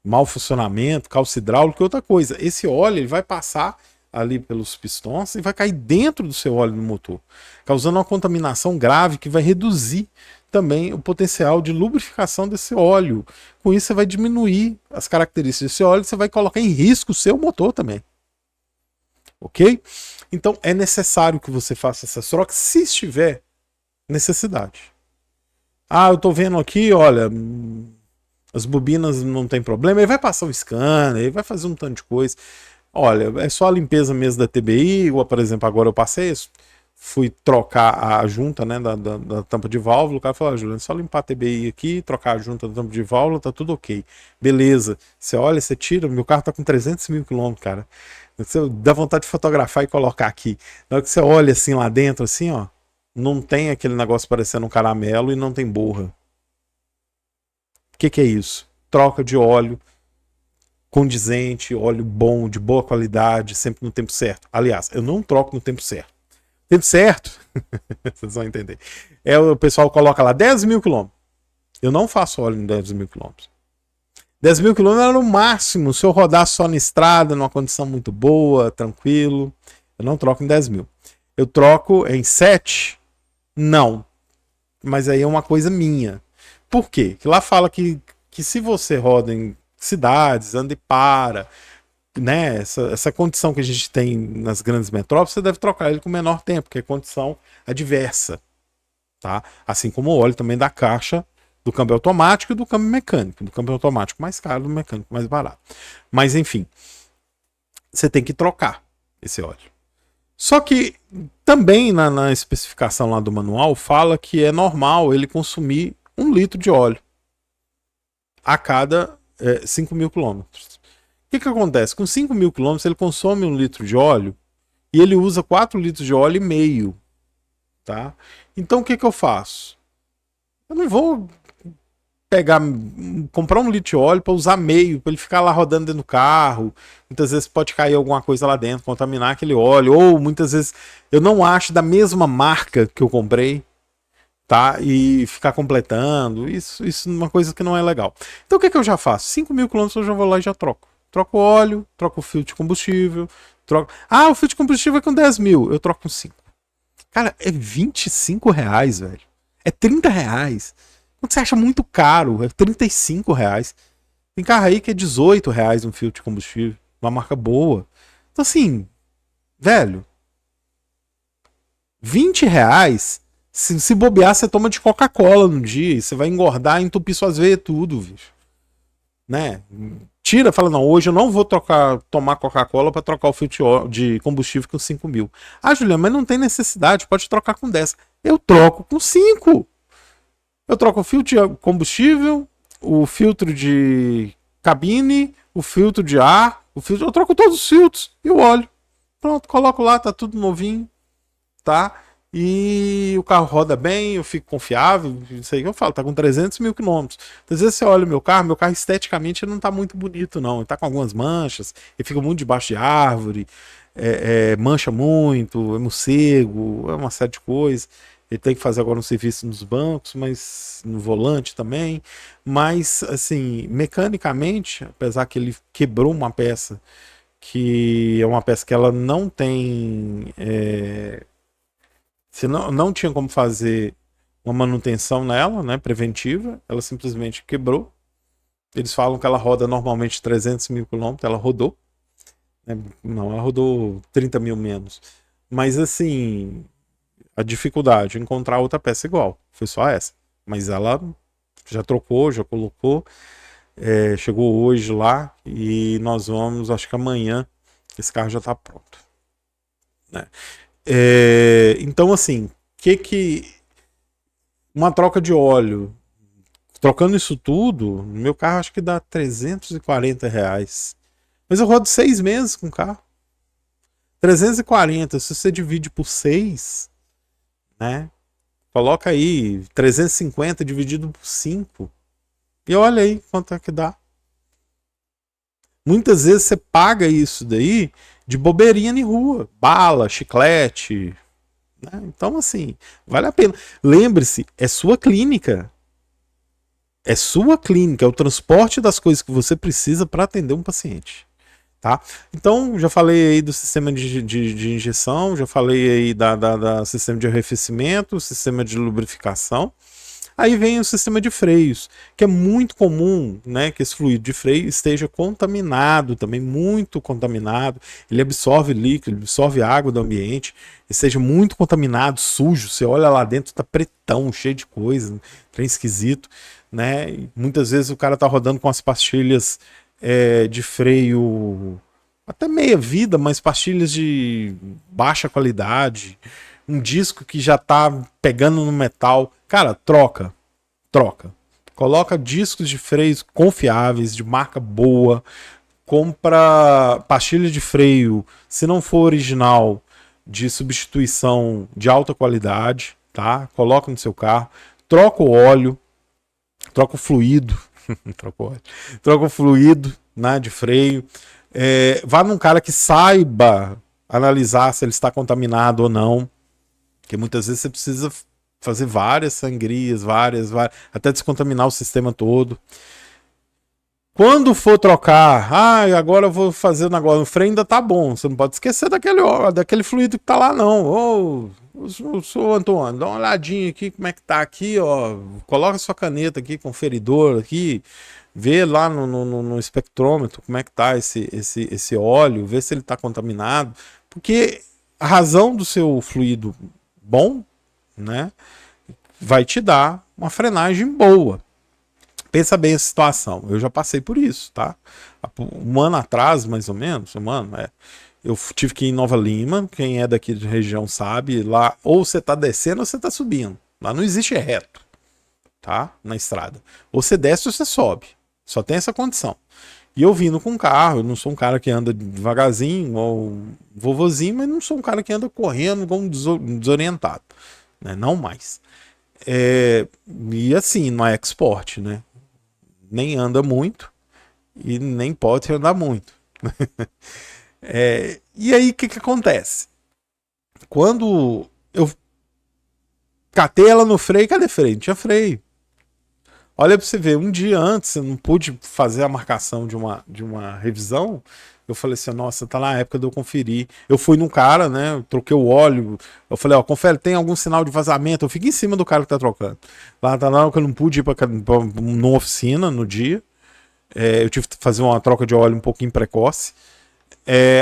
Mau funcionamento, calço hidráulico e outra coisa. Esse óleo ele vai passar ali pelos pistões e vai cair dentro do seu óleo no motor, causando uma contaminação grave que vai reduzir também o potencial de lubrificação desse óleo. Com isso você vai diminuir as características desse óleo, você vai colocar em risco o seu motor também. Ok? Então é necessário que você faça essas trocas se estiver necessidade. Ah, eu tô vendo aqui, olha, as bobinas não tem problema, ele vai passar um scanner, ele vai fazer um tanto de coisa. Olha, é só a limpeza mesmo da TBI, ou, por exemplo, agora eu passei isso, fui trocar a junta, né, da tampa de válvula, o cara falou, Juliano, é só limpar a TBI aqui, trocar a junta da tampa de válvula, tá tudo ok. Beleza. Você olha, você tira, meu carro tá com 300 mil quilômetros, cara. Você dá vontade de fotografar e colocar aqui. Na hora que você olha assim lá dentro, assim, ó, não tem aquele negócio parecendo um caramelo e não tem borra. O que é isso? Troca de óleo condizente, óleo bom, de boa qualidade, sempre no tempo certo. Aliás, eu não troco no tempo certo. Tempo certo, vocês vão entender. O pessoal coloca lá 10 mil quilômetros. Eu não faço óleo em 10 mil quilômetros. 10 mil quilômetros era no máximo. Se eu rodar só na estrada, numa condição muito boa, tranquilo, eu não troco em 10 mil. Eu troco em 7? Não. Mas aí é uma coisa minha. Por quê? Que lá fala que se você roda em cidades, anda e para, né? Essa condição que a gente tem nas grandes metrópoles, você deve trocar ele com menor tempo, que é condição adversa, tá? Assim como o óleo também da caixa do câmbio automático e do câmbio mecânico. Do câmbio automático mais caro, do mecânico mais barato. Mas enfim, você tem que trocar esse óleo. Só que também na especificação lá do manual fala que é normal ele consumir 1 litro de óleo a cada 5 mil quilômetros. O que acontece? Com 5 mil quilômetros ele consome 1 litro de óleo e ele usa 4 litros de óleo e meio. Tá? Então o que eu faço? Eu não vou comprar 1 litro de óleo para usar meio, para ele ficar lá rodando dentro do carro. Muitas vezes pode cair alguma coisa lá dentro, contaminar aquele óleo, ou muitas vezes eu não acho da mesma marca que eu comprei, tá? E ficar completando, isso é uma coisa que não é legal. Então o que eu já faço? 5 mil quilômetros eu já vou lá e já troco. Troco o óleo, troco o filtro de combustível, troco... Ah, o filtro de combustível é com 10 mil, eu troco com 5. Cara, é R$ 25, velho. É R$ 30. Quando você acha muito caro, é R$ 35. Tem carro aí que é R$ 18 um filtro de combustível, uma marca boa. Então assim, velho, R$ 20, se bobear, você toma de Coca-Cola no dia e você vai engordar e entupir suas veias tudo, bicho. Né? Tira, fala, não, hoje eu não vou tomar Coca-Cola para trocar o filtro de combustível com 5 mil. Ah, Juliana, mas não tem necessidade, pode trocar com 10. Eu troco com 5. Eu troco o filtro de combustível, o filtro de cabine, o filtro de ar, eu troco todos os filtros e o óleo. Pronto, coloco lá, tá tudo novinho, tá? E o carro roda bem, eu fico confiável, isso aí que eu falo, tá com 300 mil quilômetros. Às vezes você olha o meu carro esteticamente não tá muito bonito não, ele tá com algumas manchas, ele fica muito debaixo de árvore, mancha muito, é morcego, é uma série de coisas. Ele tem que fazer agora um serviço nos bancos, mas no volante também. Mas, assim, mecanicamente, apesar que ele quebrou uma peça, que é uma peça que ela não tem... Você não tinha como fazer uma manutenção nela, né, preventiva, ela simplesmente quebrou. Eles falam que ela roda normalmente 300 mil quilômetros, ela rodou. Né, não, ela rodou 30 mil menos. Mas assim, a dificuldade de encontrar outra peça igual, foi só essa. Mas ela já trocou, já colocou, chegou hoje lá e nós vamos, acho que amanhã, esse carro já está pronto, né? Então, assim, uma troca de óleo, trocando isso tudo, no meu carro acho que dá R$ 340. Mas eu rodo 6 meses com o carro. 340, se você divide por 6, né? Coloca aí 350 dividido por 5. E olha aí quanto é que dá. Muitas vezes você paga isso daí de bobeirinha em rua. Bala, chiclete. Né? Então, assim, vale a pena. Lembre-se, é sua clínica. É sua clínica, é o transporte das coisas que você precisa para atender um paciente. Tá? Então, já falei aí do sistema de injeção, já falei aí da sistema de arrefecimento, sistema de lubrificação. Aí vem o sistema de freios, que é muito comum, né, que esse fluido de freio esteja contaminado, também muito contaminado. Ele absorve líquido, ele absorve água do ambiente, esteja muito contaminado, sujo. Você olha lá dentro, tá pretão, cheio de coisa, trem esquisito, né? E muitas vezes o cara tá rodando com as pastilhas de freio até meia vida, mas pastilhas de baixa qualidade, um disco que já tá pegando no metal. Cara, troca. Coloca discos de freios confiáveis, de marca boa. Compra pastilha de freio, se não for original, de substituição de alta qualidade, tá? Coloca no seu carro. Troca o óleo, troca o fluido. Troca o fluido, né, de freio. Vá num cara que saiba analisar se ele está contaminado ou não. Porque muitas vezes você precisa fazer várias sangrias, várias, até descontaminar o sistema todo. Quando for trocar, agora eu vou fazer o negócio, o freio ainda tá bom, você não pode esquecer daquele fluido que tá lá não. Ô, Antônio, dá uma olhadinha aqui, como é que tá aqui, ó, coloca sua caneta aqui, conferidor aqui, vê lá no espectrômetro como é que tá esse óleo, vê se ele tá contaminado, porque a razão do seu fluido bom, né, vai te dar uma frenagem boa. Pensa bem a situação. Eu já passei por isso, tá? Um ano atrás, mais ou menos, eu tive que ir em Nova Lima. Quem é daqui da região sabe, lá ou você tá descendo ou você tá subindo. Lá não existe reto, tá? Na estrada. Ou você desce ou você sobe. Só tem essa condição. E eu vindo com carro, eu não sou um cara que anda devagarzinho, ou vovozinho, mas não sou um cara que anda correndo igual um desorientado. Né? Não mais. E assim, não é export, né? Nem anda muito e nem pode andar muito. E aí, o que acontece? Quando eu catei ela no freio, cadê freio? Não tinha freio. Olha pra você ver, um dia antes eu não pude fazer a marcação de uma revisão. Eu falei assim, nossa, tá na época de eu conferir. Eu fui num cara, né? Eu troquei o óleo. Eu falei, ó, confere, tem algum sinal de vazamento? Eu fico em cima do cara que tá trocando. Lá tá na que eu não pude ir pra numa oficina no dia. Eu tive que fazer uma troca de óleo um pouquinho precoce.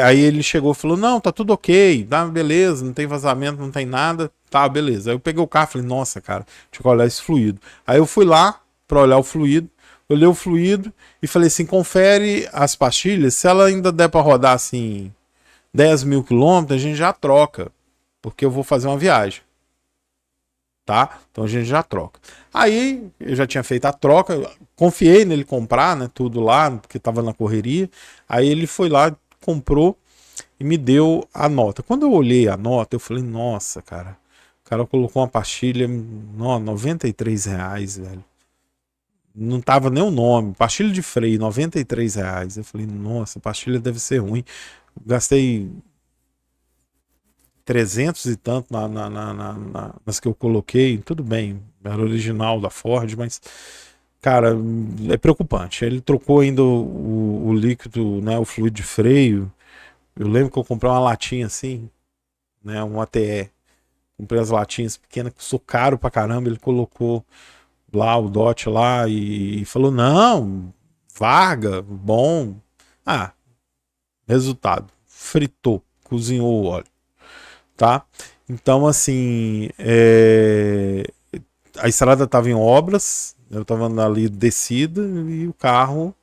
Aí ele chegou e falou, não, tá tudo ok, tá, beleza, não tem vazamento, não tem nada, tá, beleza. Aí eu peguei o carro e falei, nossa, cara, deixa eu olhar esse fluido. Aí eu fui lá para olhar o fluido, olhei o fluido e falei assim, confere as pastilhas, se ela ainda der para rodar assim 10 mil quilômetros, a gente já troca, porque eu vou fazer uma viagem. Tá? Então a gente já troca. Aí eu já tinha feito a troca, confiei nele comprar, né, tudo lá, porque estava na correria. Aí ele foi lá, comprou e me deu a nota. Quando eu olhei a nota, eu falei, nossa, cara, o cara colocou uma pastilha, R$ 93, velho. Não tava nem o nome, pastilha de freio, R$ 93. Eu falei, nossa, a pastilha deve ser ruim. Gastei 300 e tanto nas que eu coloquei. Tudo bem, era original da Ford, mas, cara, é preocupante. Ele trocou ainda o líquido, né, o fluido de freio. Eu lembro que eu comprei uma latinha assim, né, um ATE. Comprei as latinhas pequenas, que custou caro pra caramba. Ele colocou lá o DOT lá e falou: não, Varga, bom. Ah, resultado: fritou, cozinhou o óleo, tá? Então, assim, a estrada estava em obras, eu estava ali descida e o carro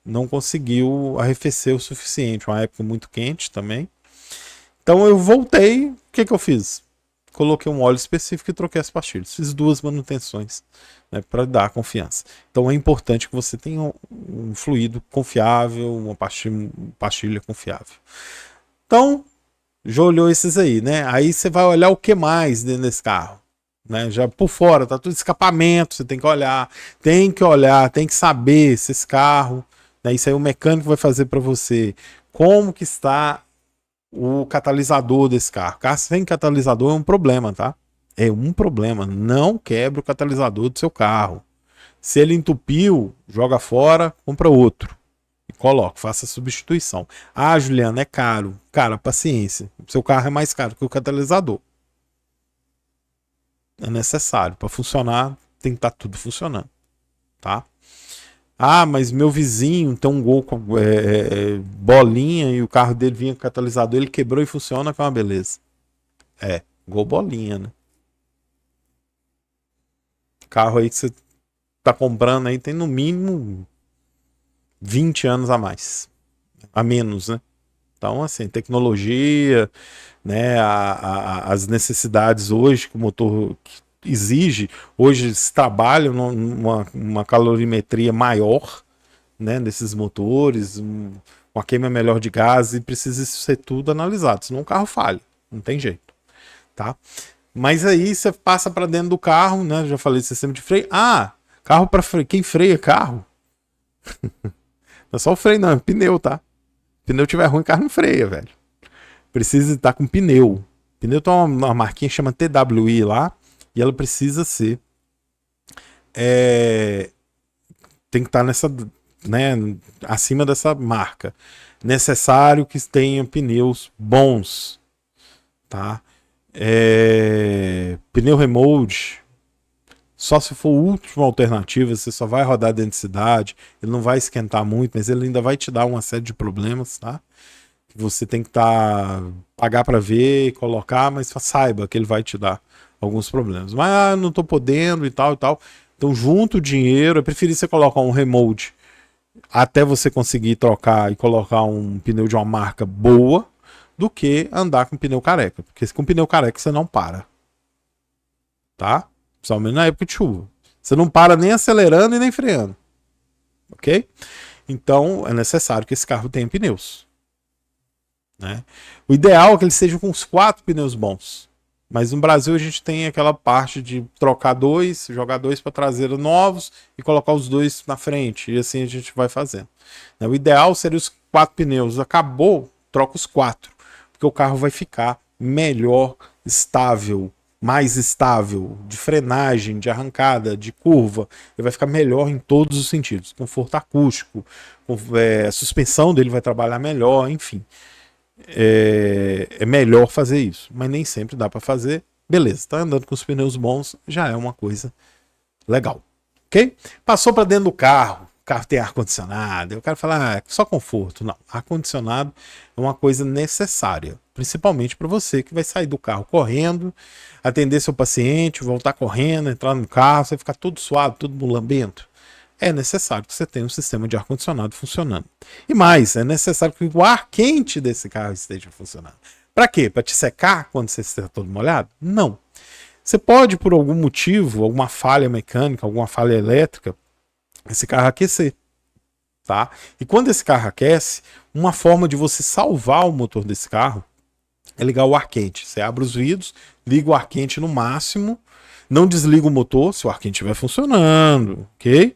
não conseguiu arrefecer o suficiente. Uma época muito quente também. Então eu voltei, o que eu fiz? Coloquei um óleo específico e troquei as pastilhas. Fiz 2 manutenções, né, para dar confiança. Então é importante que você tenha um fluido confiável, uma pastilha confiável. Então, já olhou esses aí, né? Aí você vai olhar o que mais dentro desse carro. Né? Já por fora, tá tudo escapamento, você tem que olhar, tem que saber se esse carro, né? Isso aí o mecânico vai fazer para você. Como que está o catalisador desse carro? Carro sem catalisador é um problema, tá? É um problema. Não quebre o catalisador do seu carro. Se ele entupiu, joga fora, compra outro. E coloca, faça a substituição. Ah, Juliana, é caro. Cara, paciência. O seu carro é mais caro que o catalisador. É necessário. Para funcionar, tem que estar tudo funcionando. Tá? Ah, mas meu vizinho tem um Gol com bolinha e o carro dele vinha com catalisador, ele quebrou e funciona, que é uma beleza. Gol bolinha, né? Carro aí que você tá comprando aí tem no mínimo 20 anos a mais. A menos, né? Então, assim, tecnologia, né? As necessidades hoje que o motor exige, hoje se trabalha numa calorimetria maior, né, desses motores, uma queima melhor de gás e precisa ser tudo analisado, senão o carro falha, não tem jeito, tá? Mas aí você passa para dentro do carro, né? Já falei de sistema de freio. Ah, carro para freio. Quem freia carro? Não é só o freio, não, é pneu, tá? Se o pneu tiver ruim, o carro não freia, velho. Precisa estar com pneu. Pneu tem uma marquinha que chama TWI lá e ela precisa ser. Tem que estar nessa, né, acima dessa marca. Necessário que tenha pneus bons, tá? Pneu remold, só se for a última alternativa, você só vai rodar dentro de cidade, ele não vai esquentar muito, mas ele ainda vai te dar uma série de problemas, tá? Que você tem que pagar para ver, colocar, mas saiba que ele vai te dar alguns problemas. Mas não tô podendo e tal e tal. Então junta o dinheiro, eu preferi você colocar um remold até você conseguir trocar e colocar um pneu de uma marca boa do que andar com pneu careca. Porque com pneu careca você não para. Tá? Principalmente na época de chuva. Você não para nem acelerando e nem freando. Ok? Então é necessário que esse carro tenha pneus. Né? O ideal é que ele seja com os 4 pneus bons. Mas no Brasil a gente tem aquela parte de trocar 2, jogar 2 para traseira novos e colocar os 2 na frente. E assim a gente vai fazendo. O ideal seria os 4 pneus. Acabou, troca os 4. Porque o carro vai ficar melhor, estável, mais estável, de frenagem, de arrancada, de curva. Ele vai ficar melhor em todos os sentidos. Conforto acústico, a suspensão dele vai trabalhar melhor, enfim. É melhor fazer isso, mas nem sempre dá para fazer. Beleza, tá andando com os pneus bons, já é uma coisa legal, ok? Passou para dentro do carro, o carro tem ar-condicionado, eu quero falar só conforto. Não, ar-condicionado é uma coisa necessária, principalmente para você que vai sair do carro correndo, atender seu paciente, voltar correndo, entrar no carro, você ficar todo suado, todo mulambento. É necessário que você tenha um sistema de ar-condicionado funcionando. E mais, é necessário que o ar quente desse carro esteja funcionando. Para quê? Para te secar quando você está todo molhado? Não. Você pode, por algum motivo, alguma falha mecânica, alguma falha elétrica, esse carro aquecer. Tá? E quando esse carro aquece, uma forma de você salvar o motor desse carro é ligar o ar quente. Você abre os vidros, liga o ar quente no máximo, não desliga o motor se o ar quente estiver funcionando, ok?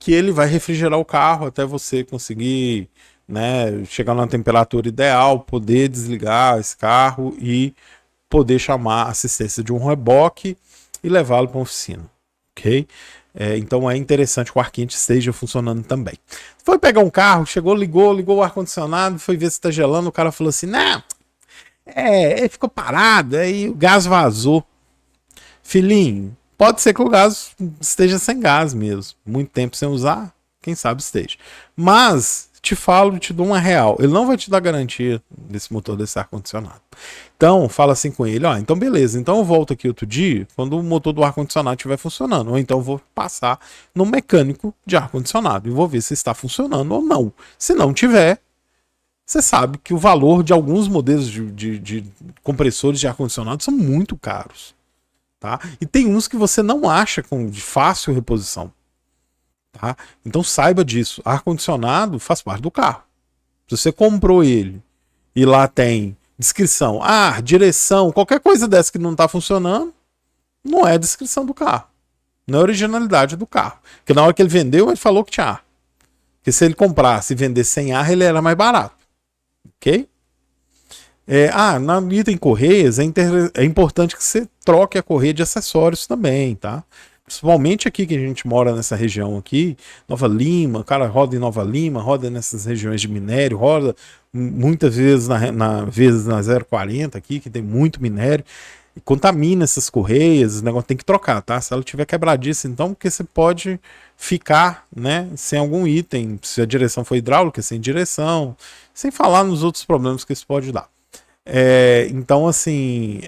Que ele vai refrigerar o carro até você conseguir, né, chegar numa temperatura ideal, poder desligar esse carro e poder chamar a assistência de um reboque e levá-lo para uma oficina, ok? Então é interessante que o ar quente esteja funcionando também. Foi pegar um carro, chegou, ligou o ar-condicionado, foi ver se está gelando, o cara falou assim, não, ele ficou parado, aí o gás vazou. Filhinho, pode ser que o gás esteja sem gás mesmo. Muito tempo sem usar, quem sabe esteja. Mas, Te falo, te dou R$ 1. Ele não vai te dar garantia desse motor desse ar-condicionado. Então, fala assim com ele, ó, então beleza, então eu volto aqui outro dia, quando o motor do ar-condicionado estiver funcionando, ou então eu vou passar no mecânico de ar-condicionado e vou ver se está funcionando ou não. Se não tiver, você sabe que o valor de alguns modelos de compressores de ar-condicionado são muito caros. Tá? E tem uns que você não acha de fácil reposição. Tá? Então saiba disso. Ar-condicionado faz parte do carro. Se você comprou ele e lá tem descrição, direção, qualquer coisa dessa que não está funcionando, não é descrição do carro. Não é originalidade do carro. Porque na hora que ele vendeu, ele falou que tinha ar. Porque se ele comprasse e vendesse sem ar, ele era mais barato. Ok? Na item correias, é importante que você troque a correia de acessórios também, tá? Principalmente aqui que a gente mora nessa região aqui, Nova Lima, o cara roda em Nova Lima, roda nessas regiões de minério, roda muitas vezes vezes na 040 aqui, que tem muito minério, e contamina essas correias, o negócio tem que trocar, tá? Se ela tiver quebradiça, então, porque você pode ficar, né, sem algum item, se a direção for hidráulica, sem direção, sem falar nos outros problemas que isso pode dar. Então, assim,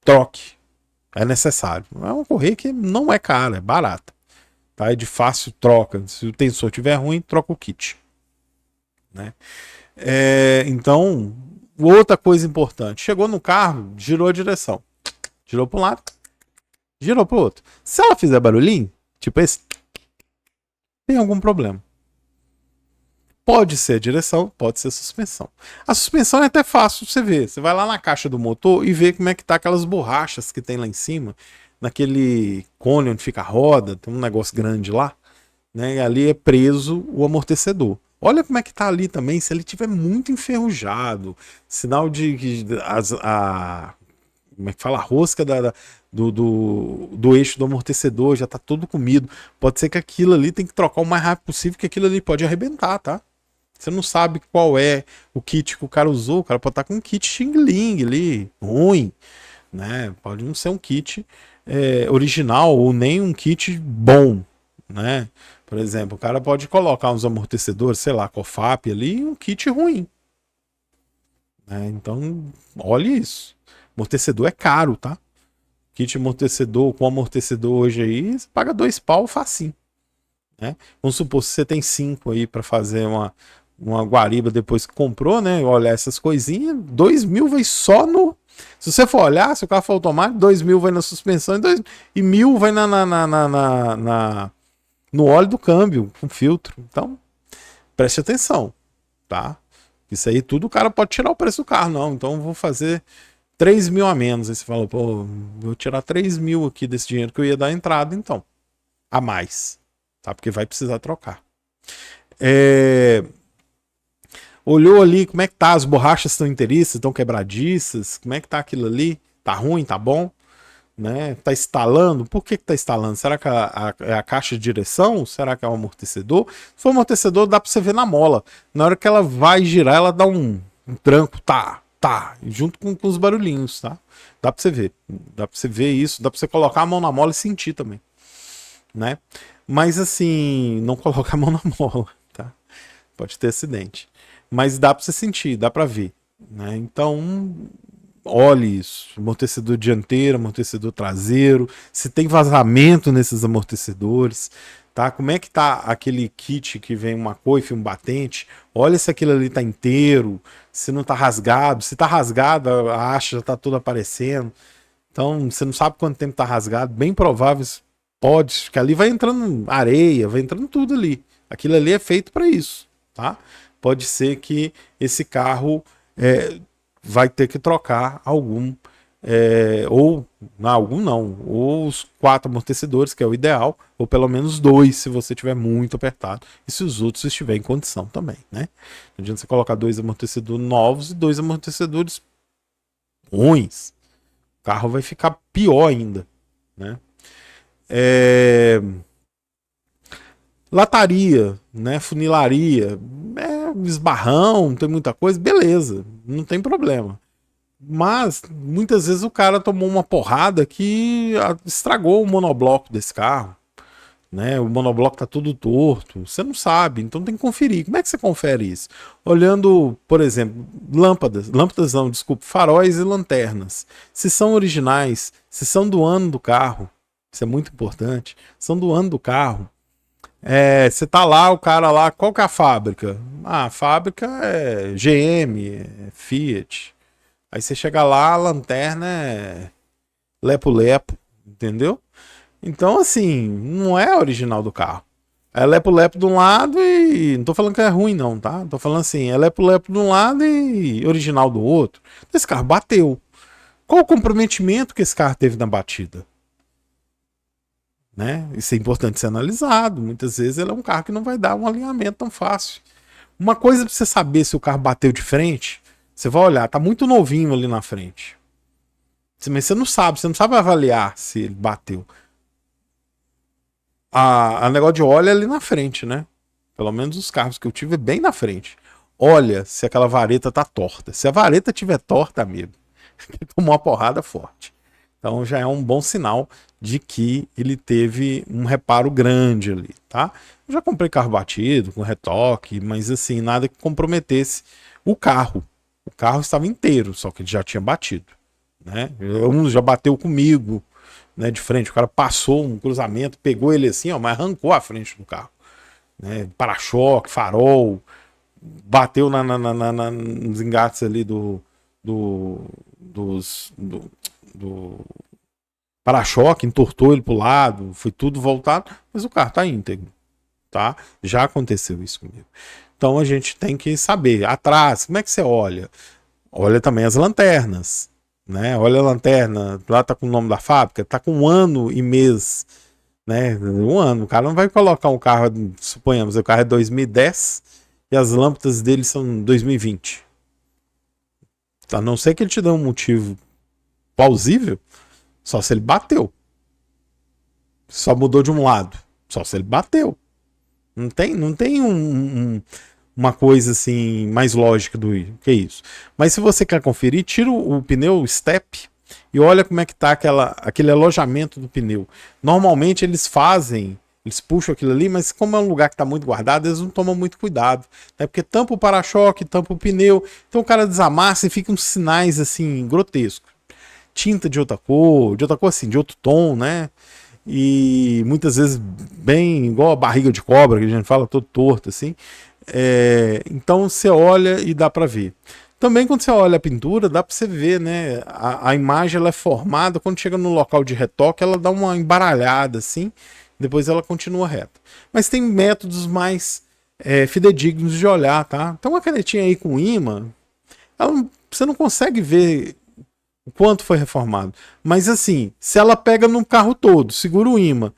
troque. É necessário. É uma correia que não é cara, é barata. Tá? É de fácil troca. Se o tensor estiver ruim, troca o kit. Né? Então, outra coisa importante. Chegou no carro, girou a direção. Girou para um lado, girou para o outro. Se ela fizer barulhinho, tipo esse, tem algum problema. Pode ser a direção, pode ser a suspensão. A suspensão é até fácil de você ver. Você vai lá na caixa do motor e vê como é que tá aquelas borrachas que tem lá em cima, naquele cone onde fica a roda, tem um negócio grande lá, né? E ali é preso o amortecedor. Olha como é que tá ali também, se ele tiver muito enferrujado, sinal de que como é que fala? A rosca do eixo do amortecedor já tá todo comido. Pode ser que aquilo ali tem que trocar o mais rápido possível, que aquilo ali pode arrebentar, tá? Você não sabe qual é o kit que o cara usou. O cara pode estar com um kit Xing Ling ali, ruim, né? Pode não ser um kit original ou nem um kit bom, né? Por exemplo, o cara pode colocar uns amortecedores, sei lá, COFAP ali, e um kit ruim. Né? Então, olhe isso. Amortecedor é caro, tá? Kit amortecedor com amortecedor hoje aí, você paga £2 facinho. Né? Vamos supor, se você tem 5 aí para fazer uma guariba depois que comprou, né? Olha essas coisinhas, 2.000 vai só no. Se você for olhar, se o carro for automático, 2.000 vai na suspensão e 1.000 vai no óleo do câmbio, com filtro. Então, preste atenção, tá? Isso aí tudo o cara pode tirar o preço do carro, não. Então, eu vou fazer 3.000 a menos. Aí você fala, pô, vou tirar 3.000 aqui desse dinheiro que eu ia dar a entrada, então. A mais, tá? Porque vai precisar trocar. Olhou ali, como é que tá? As borrachas estão inteiriças, estão quebradiças? Como é que tá aquilo ali? Tá ruim, tá bom? Né? Tá instalando? Por que tá instalando? Será que é a caixa de direção? Será que é o amortecedor? Se for o amortecedor, dá pra você ver na mola. Na hora que ela vai girar, ela dá um tranco, tá, junto com os barulhinhos, tá? Dá pra você ver. Dá pra você ver isso, dá pra você colocar a mão na mola e sentir também. Né? Mas assim, não coloca a mão na mola, tá? Pode ter acidente. Mas dá para você sentir, dá para ver. Né? Então, olhe isso. Amortecedor dianteiro, amortecedor traseiro. Se tem vazamento nesses amortecedores. Tá? Como é que tá aquele kit que vem uma coifa e um batente? Olha se aquilo ali tá inteiro. Se não tá rasgado. Se tá rasgado, a haste já tá toda aparecendo. Então, você não sabe quanto tempo tá rasgado. Bem provável, pode, que ali vai entrando areia, vai entrando tudo ali. Aquilo ali é feito para isso, tá? Pode ser que esse carro vai ter que trocar algum, ou os 4 amortecedores, que é o ideal, ou pelo menos 2, se você tiver muito apertado, e se os outros estiverem em condição também, né? Não adianta você colocar 2 amortecedores novos e 2 amortecedores ruins. O carro vai ficar pior ainda, né? Lataria, né? Funilaria, esbarrão, tem muita coisa, beleza, não tem problema. Mas muitas vezes o cara tomou uma porrada que estragou o monobloco desse carro, né? O monobloco tá todo torto. Você não sabe, então tem que conferir. Como é que você confere isso? Olhando, por exemplo, lâmpadas não, desculpa, faróis e lanternas. Se são originais, se são do ano do carro, isso é muito importante, são do ano do carro. Você tá lá, o cara lá, qual que é a fábrica? Ah, a fábrica é GM, é Fiat. Aí você chega lá, a lanterna é lepo-lepo, entendeu? Então, assim, não é original do carro. É lepo-lepo de um lado e. Não tô falando que é ruim, não, tá? Tô falando assim, é lepo-lepo de um lado e original do outro. Esse carro bateu. Qual o comprometimento que esse carro teve na batida? Né? Isso é importante ser analisado. Muitas vezes ele é um carro que não vai dar um alinhamento tão fácil. Uma coisa pra você saber se o carro bateu de frente, você vai olhar, tá muito novinho ali na frente. Mas você não sabe avaliar se ele bateu. A negócio de óleo é ali na frente, né? Pelo menos os carros que eu tive é bem na frente. Olha se aquela vareta tá torta. Se a vareta tiver torta, amigo, ele tomou uma porrada forte. Então já é um bom sinal de que ele teve um reparo grande ali, tá? Eu já comprei carro batido, com retoque, mas assim, nada que comprometesse o carro. O carro estava inteiro, só que ele já tinha batido, né? Um já bateu comigo, né, de frente, o cara passou um cruzamento, pegou ele assim, ó, mas arrancou a frente do carro, né? Para-choque, farol, bateu nos engates ali do, do para-choque, entortou ele pro lado, foi tudo voltado, mas o carro tá íntegro, tá? Já aconteceu isso comigo. Então a gente tem que saber, atrás, como é que você olha? Olha também as lanternas, né? Olha a lanterna, lá tá com o nome da fábrica, tá com 1 ano e mês, né? 1 ano, o cara não vai colocar um carro, suponhamos, o carro é 2010 e as lâmpadas dele são 2020. A não ser que ele te dê um motivo plausível, só se ele bateu. Só mudou de um lado. Só se ele bateu. Não tem uma coisa assim mais lógica do que isso. Mas se você quer conferir, tira o pneu step e olha como é que tá aquele alojamento do pneu. Normalmente eles puxam aquilo ali, mas como é um lugar que está muito guardado, eles não tomam muito cuidado, né? Porque tampa o para-choque, tampa o pneu, então o cara desamassa e fica uns sinais assim grotescos. Tinta de outra cor assim, de outro tom, né? E muitas vezes bem igual a barriga de cobra, que a gente fala, todo torto assim. Então você olha e dá para ver. Também quando você olha a pintura, dá para você ver, né? A imagem ela é formada, quando chega no local de retoque, ela dá uma embaralhada assim, depois ela continua reta. Mas tem métodos mais fidedignos de olhar, tá? Então uma canetinha aí com imã, você não consegue ver o quanto foi reformado. Mas assim, se ela pega no carro todo, segura o imã,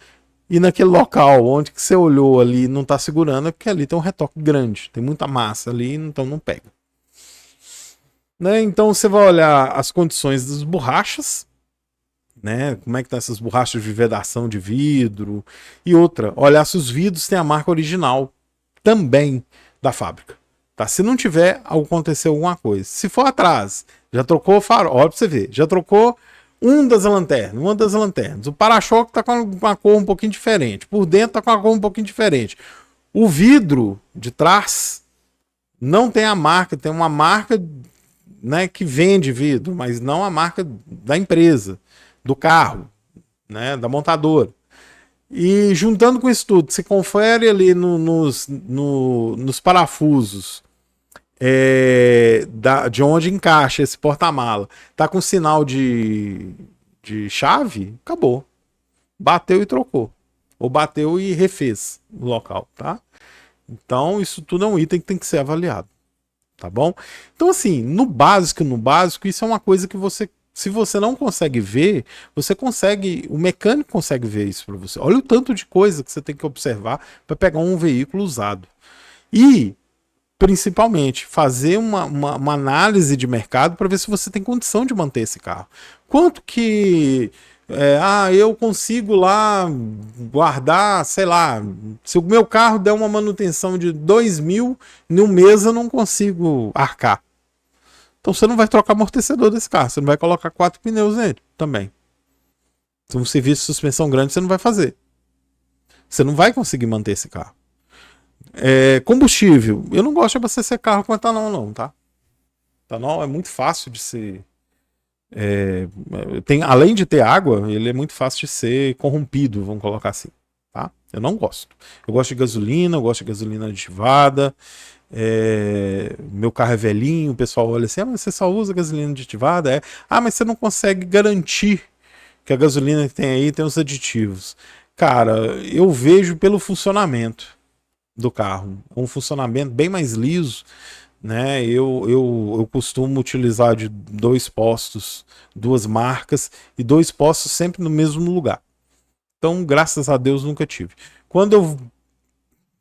e naquele local onde que você olhou ali não está segurando, é porque ali tem um retoque grande, tem muita massa ali, então não pega. Né? Então você vai olhar as condições das borrachas, né? Como é que tá essas borrachas de vedação de vidro, e outra, olhar se os vidros têm a marca original também da fábrica. Tá? Se não tiver, aconteceu alguma coisa. Se for atrás, já trocou o farol, olha pra você ver, já trocou uma das lanternas. O para-choque tá com uma cor um pouquinho diferente. Por dentro tá com uma cor um pouquinho diferente. O vidro de trás não tem a marca, tem uma marca, né, que vende vidro, mas não a marca da empresa, do carro, né, da montadora. E juntando com isso tudo, você confere ali nos parafusos de onde encaixa esse porta-mala. Tá com sinal de chave? Acabou. Bateu e trocou. Ou bateu e refez o local, tá? Então, isso tudo é um item que tem que ser avaliado. Tá bom? Então, assim, no básico, isso é uma coisa que você, se você não consegue ver, você consegue, o mecânico consegue ver isso para você. Olha o tanto de coisa que você tem que observar para pegar um veículo usado. E, principalmente, fazer uma análise de mercado para ver se você tem condição de manter esse carro. Quanto que eu consigo lá guardar, sei lá, se o meu carro der uma manutenção de 2.000, em um mês eu não consigo arcar. Então você não vai trocar amortecedor desse carro, você não vai colocar 4 pneus nele também. Se um serviço de suspensão grande você não vai fazer. Você não vai conseguir manter esse carro. Combustível. Eu não gosto de abastecer carro com etanol, não, tá? Etanol é muito fácil de ser. Além de ter água, ele é muito fácil de ser corrompido, vamos colocar assim. Tá? Eu não gosto. Eu gosto de gasolina, eu gosto de gasolina aditivada. Meu carro é velhinho, o pessoal olha assim, mas você só usa gasolina aditivada? Mas você não consegue garantir que a gasolina que tem aí tem os aditivos. Cara, eu vejo pelo funcionamento do carro. Um funcionamento bem mais liso, né? Eu costumo utilizar de 2 postos, 2 marcas, e 2 postos sempre no mesmo lugar. Então, graças a Deus, nunca tive. Quando eu,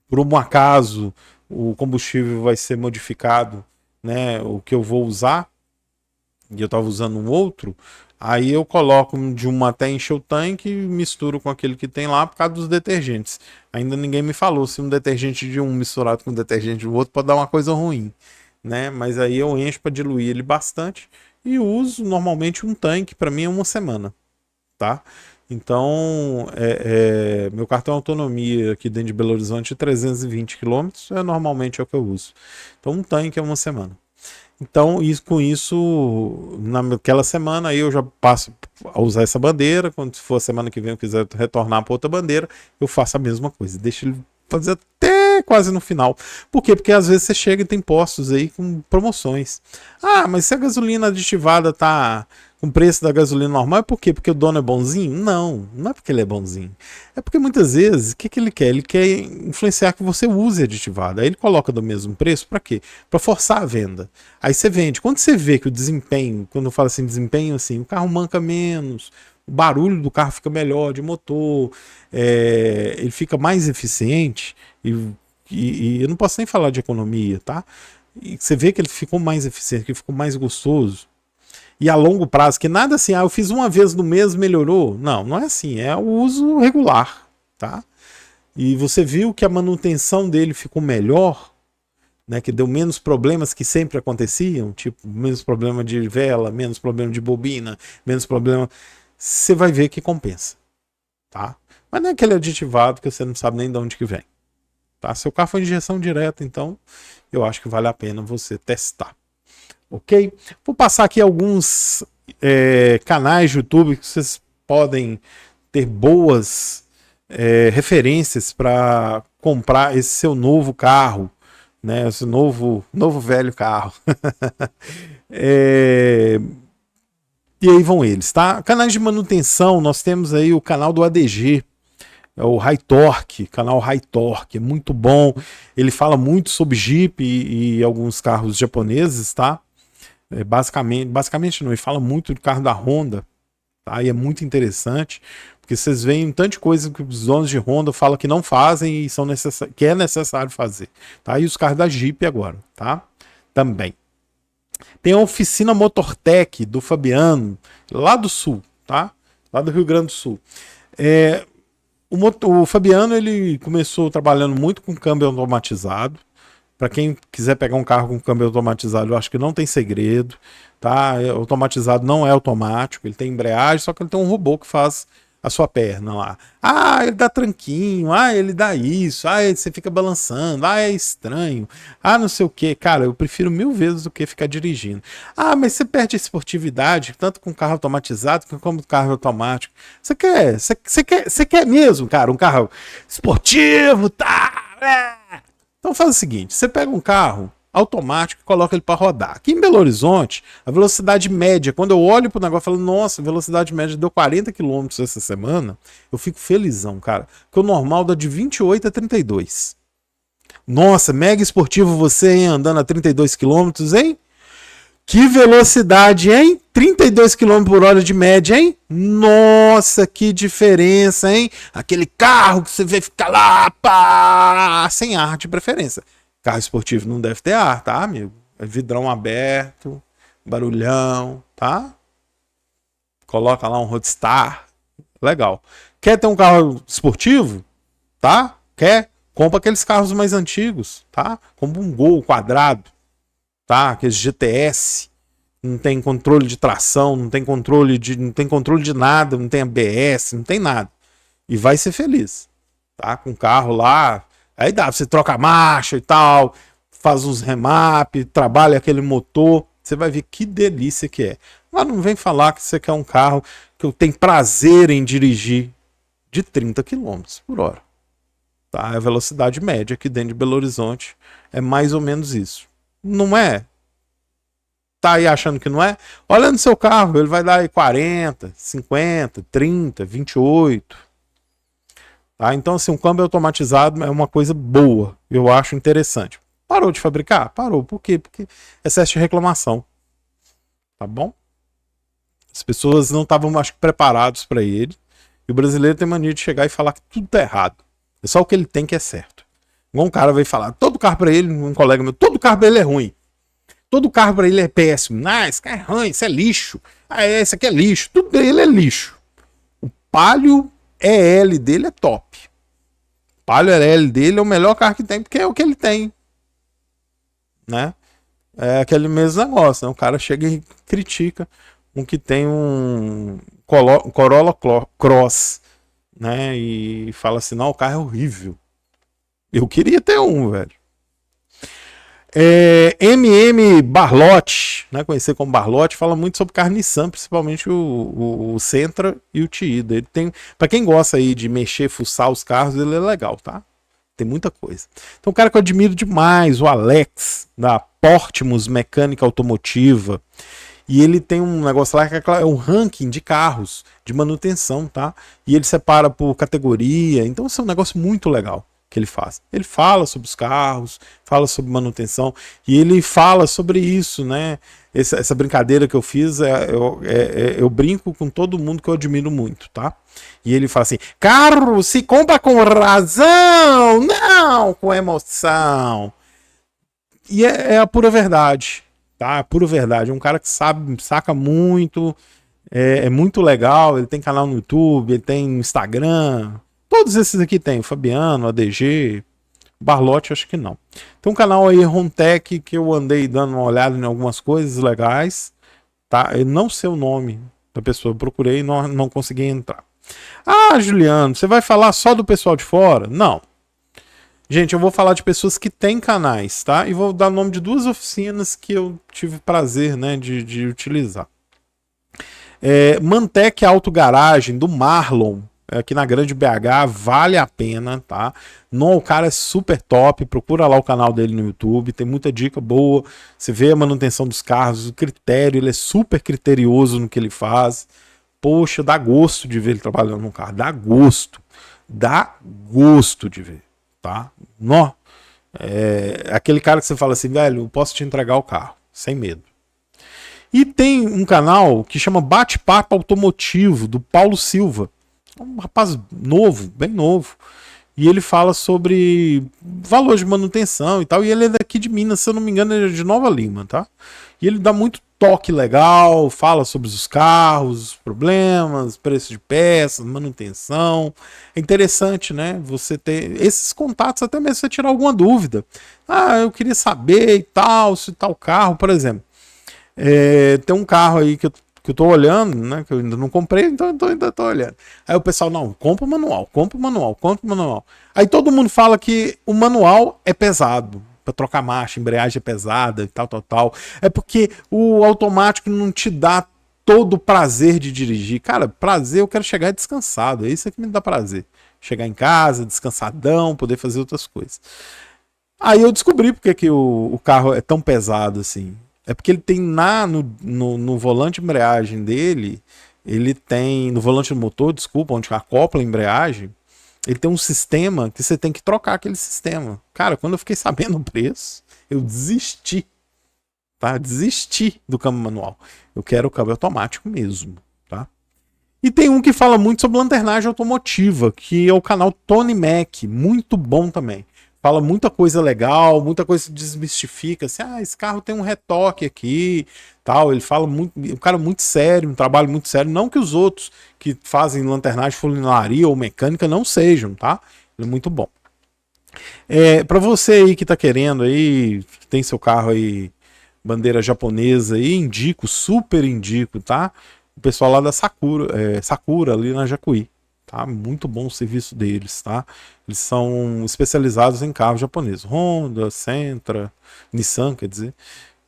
por um acaso, o combustível vai ser modificado, né? O que eu vou usar, e eu estava usando um outro, aí eu coloco de uma até encher o tanque e misturo com aquele que tem lá por causa dos detergentes. Ainda ninguém me falou se um detergente de um misturado com um detergente do outro pode dar uma coisa ruim, né? Mas aí eu encho para diluir ele bastante e uso normalmente um tanque, para mim é uma semana, tá? Então, meu carro tem autonomia aqui dentro de Belo Horizonte de 320 quilômetros, normalmente é o que eu uso. Então, um tanque é uma semana. Então, com isso, naquela semana aí eu já passo a usar essa bandeira. Quando for a semana que vem eu quiser retornar para outra bandeira, eu faço a mesma coisa. Deixo ele fazer até quase no final. Por quê? Porque às vezes você chega e tem postos aí com promoções. Mas se a gasolina aditivada tá com o preço da gasolina normal, é por quê? Porque o dono é bonzinho? Não, não é porque ele é bonzinho. É porque muitas vezes, o que ele quer? Ele quer influenciar que você use aditivada. Aí ele coloca do mesmo preço para quê? Para forçar a venda. Aí você vende. Quando você vê que o desempenho, quando eu falo assim, desempenho, assim, o carro manca menos, o barulho do carro fica melhor de motor, ele fica mais eficiente, e eu não posso nem falar de economia, tá? E você vê que ele ficou mais eficiente, que ele ficou mais gostoso. E a longo prazo, que nada assim, eu fiz uma vez no mês, melhorou. Não, não é assim, é o uso regular, tá? E você viu que a manutenção dele ficou melhor, né, que deu menos problemas que sempre aconteciam, tipo, menos problema de vela, menos problema de bobina, menos problema. Você vai ver que compensa, tá? Mas não é aquele aditivado que você não sabe nem de onde que vem, tá? Seu carro foi injeção direta, então eu acho que vale a pena você testar. Ok? Vou passar aqui alguns canais de YouTube que vocês podem ter boas referências para comprar esse seu novo carro, né? Esse novo velho carro. E aí vão eles, tá? Canais de manutenção, nós temos aí o canal do ADG, é o High Torque, canal High Torque, é muito bom. Ele fala muito sobre Jeep e alguns carros japoneses, tá? Basicamente não, ele fala muito do carro da Honda, tá? E é muito interessante, porque vocês veem um tanto de coisa que os donos de Honda falam que não fazem e que é necessário fazer, tá? E os carros da Jeep agora, tá? Também. Tem a oficina Motortec do Fabiano, lá do Sul, tá? Lá do Rio Grande do Sul. O Fabiano, ele começou trabalhando muito com câmbio automatizado. Para quem quiser pegar um carro com câmbio automatizado, eu acho que não tem segredo, tá? Automatizado não é automático, ele tem embreagem, só que ele tem um robô que faz a sua perna lá. Ele dá tranquinho, ele dá isso, você fica balançando, é estranho, não sei o que. Cara, eu prefiro 1000 vezes do que ficar dirigindo. Mas você perde a esportividade, tanto com carro automatizado como com carro automático. Você quer mesmo, cara, um carro esportivo, tá? Então faz o seguinte, você pega um carro automático e coloca ele para rodar. Aqui em Belo Horizonte, a velocidade média, quando eu olho pro negócio e falo, nossa, a velocidade média deu 40 km essa semana, eu fico felizão, cara. Porque o normal dá de 28 a 32. Nossa, mega esportivo você, hein, andando a 32 km, hein? Que velocidade, hein? 32 km por hora de média, hein? Nossa, que diferença, hein? Aquele carro que você vê ficar lá, pá, sem ar de preferência. Carro esportivo não deve ter ar, tá, amigo? É vidrão aberto, barulhão, tá? Coloca lá um Roadstar, legal. Quer ter um carro esportivo? Tá? Quer? Compra aqueles carros mais antigos, tá? Compra um Gol quadrado, tá? Aqueles GTS, não tem controle de tração, não tem controle de nada, não tem ABS, não tem nada. E vai ser feliz. tá? Com o carro lá, aí dá, você troca a marcha e tal, faz uns remap, trabalha aquele motor, você vai ver que delícia que é. Mas não vem falar que você quer um carro que eu tenho prazer em dirigir de 30 quilômetros por hora. Tá? A velocidade média aqui dentro de Belo Horizonte é mais ou menos isso. Não é? Tá aí achando que não é? Olha no seu carro, ele vai dar aí 40, 50, 30, 28. Tá? Então, assim, um câmbio automatizado é uma coisa boa. Eu acho interessante. Parou de fabricar? Parou. Por quê? Porque excesso de reclamação. Tá bom? As pessoas não estavam, acho que, preparados para ele. E o brasileiro tem mania de chegar e falar que tudo tá errado. É só o que ele tem que é certo. Igual um cara veio falar, todo carro para ele, um colega meu, todo carro para ele é ruim. Todo carro para ele é péssimo. Ah, esse carro é ruim, isso é lixo. Ah, esse aqui é lixo. Tudo para ele é lixo. O Palio EL dele é top. O Palio EL dele é o melhor carro que tem, porque é o que ele tem. Né? É aquele mesmo negócio, né? O cara chega e critica um que tem um Corolla Cross, né? E fala assim, não, o carro é horrível. Eu queria ter um, velho. MM Barlotti, né, conhecido como Barlotti, fala muito sobre carro Nissan, principalmente o Sentra e o Tiida. Ele tem, para quem gosta aí de mexer, fuçar os carros, ele é legal, tá? Tem muita coisa. Então, um cara que eu admiro demais, o Alex, da Portimus Mecânica Automotiva. E ele tem um negócio lá que é um ranking de carros, de manutenção, tá? E ele separa por categoria. Então, isso é um negócio muito legal que ele faz. Ele fala sobre os carros, fala sobre manutenção e ele fala sobre isso, né? Essa brincadeira que eu fiz, eu brinco com todo mundo que eu admiro muito, tá? E ele fala assim: carro se compra com razão, não com emoção. E é a pura verdade, tá? A pura verdade. É um cara que sabe, saca muito, é muito legal. Ele tem canal no YouTube, ele tem Instagram. Todos esses aqui tem, o Fabiano, o ADG, o Barlotti, acho que não. Tem um canal aí, Rontec, que eu andei dando uma olhada em algumas coisas legais, tá? Eu não sei o nome da pessoa, eu procurei e não consegui entrar. Ah, Juliano, você vai falar só do pessoal de fora? Não. Gente, eu vou falar de pessoas que têm canais, tá? E vou dar o nome de duas oficinas que eu tive prazer, né, de utilizar. Mantec Auto Garagem, do Marlon, aqui na Grande BH, vale a pena, tá? Não, o cara é super top, procura lá o canal dele no YouTube, tem muita dica boa, você vê a manutenção dos carros, o critério, ele é super criterioso no que ele faz. Poxa, dá gosto de ver ele trabalhando no carro, dá gosto de ver, tá? Nó, aquele cara que você fala assim, velho, eu posso te entregar o carro, sem medo. E tem um canal que chama Bate-Papo Automotivo, do Paulo Silva. Um rapaz novo, bem novo. E ele fala sobre valor de manutenção e tal. E ele é daqui de Minas, se eu não me engano, ele é de Nova Lima, tá? E ele dá muito toque legal, fala sobre os carros, os problemas, preço de peças, manutenção. É interessante, né? Você ter esses contatos, até mesmo você tirar alguma dúvida. Ah, eu queria saber e tal, se tal carro, por exemplo. Tem um carro aí que eu tô olhando, né? Que eu ainda não comprei, então eu ainda tô olhando. Aí o pessoal, não, compra o manual, compra o manual, compra o manual. Aí todo mundo fala que o manual é pesado. Pra trocar marcha, embreagem é pesada e tal, tal, tal. É porque o automático não te dá todo o prazer de dirigir. Cara, prazer, eu quero chegar descansado. É isso que me dá prazer. Chegar em casa, descansadão, poder fazer outras coisas. Aí eu descobri porque que o carro é tão pesado assim. É porque ele tem no volante de embreagem dele, ele tem, no volante do motor, desculpa, onde acopla a embreagem, ele tem um sistema que você tem que trocar aquele sistema. Cara, quando eu fiquei sabendo o preço, eu desisti. Tá? Desisti do câmbio manual. Eu quero o câmbio automático mesmo. Tá? E tem um que fala muito sobre lanternagem automotiva, que é o canal Tony Mac, muito bom também. Fala muita coisa legal, muita coisa que desmistifica, assim, esse carro tem um retoque aqui, tal. Ele fala muito, um cara muito sério, um trabalho muito sério, não que os outros que fazem lanternagem, funilaria ou mecânica não sejam, tá? Ele é muito bom. Para você aí que tá querendo aí, que tem seu carro aí, bandeira japonesa aí, indico, super indico, tá? O pessoal lá da Sakura ali na Jacuí. tá? Muito bom o serviço deles, tá? Eles são especializados em carros japoneses, Honda, Sentra, Nissan, quer dizer.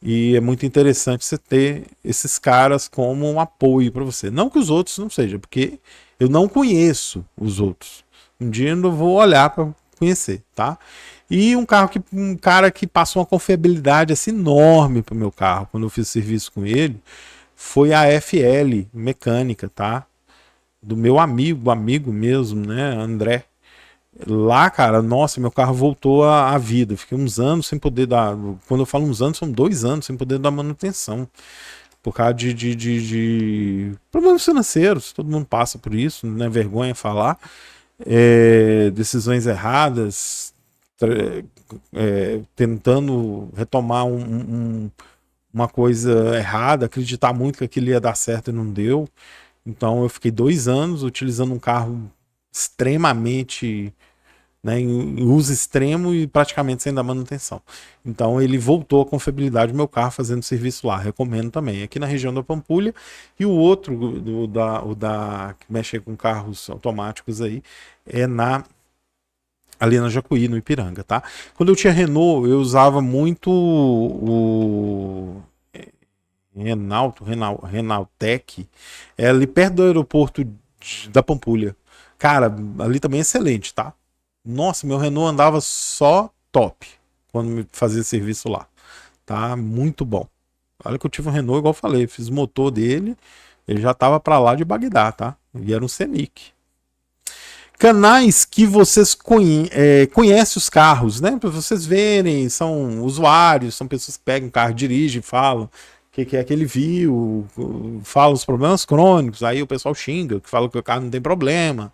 E é muito interessante você ter esses caras como um apoio para você. Não que os outros não sejam, porque eu não conheço os outros. Um dia eu vou olhar para conhecer, tá? E um cara que passou uma confiabilidade assim, enorme para o meu carro quando eu fiz serviço com ele foi a FL Mecânica, tá? Do meu amigo mesmo, né, André. Lá, cara, nossa, meu carro voltou à vida. Fiquei uns anos sem poder dar. Quando eu falo uns anos, são 2 anos sem poder dar manutenção. Por causa de problemas financeiros. Todo mundo passa por isso, não é vergonha falar. Decisões erradas, tentando retomar uma coisa errada, acreditar muito que aquilo ia dar certo e não deu. Então eu fiquei 2 anos utilizando um carro extremamente, né, em uso extremo e praticamente sem dar manutenção. Então ele voltou a confiabilidade do meu carro fazendo serviço lá. Recomendo também. Aqui na região da Pampulha. E o outro, que mexe com carros automáticos aí, é ali na Jacuí, no Ipiranga, tá? Quando eu tinha Renault, eu usava muito o Renaultec, é ali perto do aeroporto da Pampulha. Cara, ali também é excelente, tá? Nossa, meu Renault andava só top quando me fazia serviço lá. Tá muito bom. Olha que eu tive um Renault, igual eu falei, fiz o motor dele, ele já tava para lá de Bagdá, tá? E era um Scenic. Canais que vocês conhecem os carros, né? Para vocês verem, são usuários, são pessoas que pegam o carro, dirigem, falam o que é que ele viu, falam os problemas crônicos, aí o pessoal xinga, que fala que o carro não tem problema.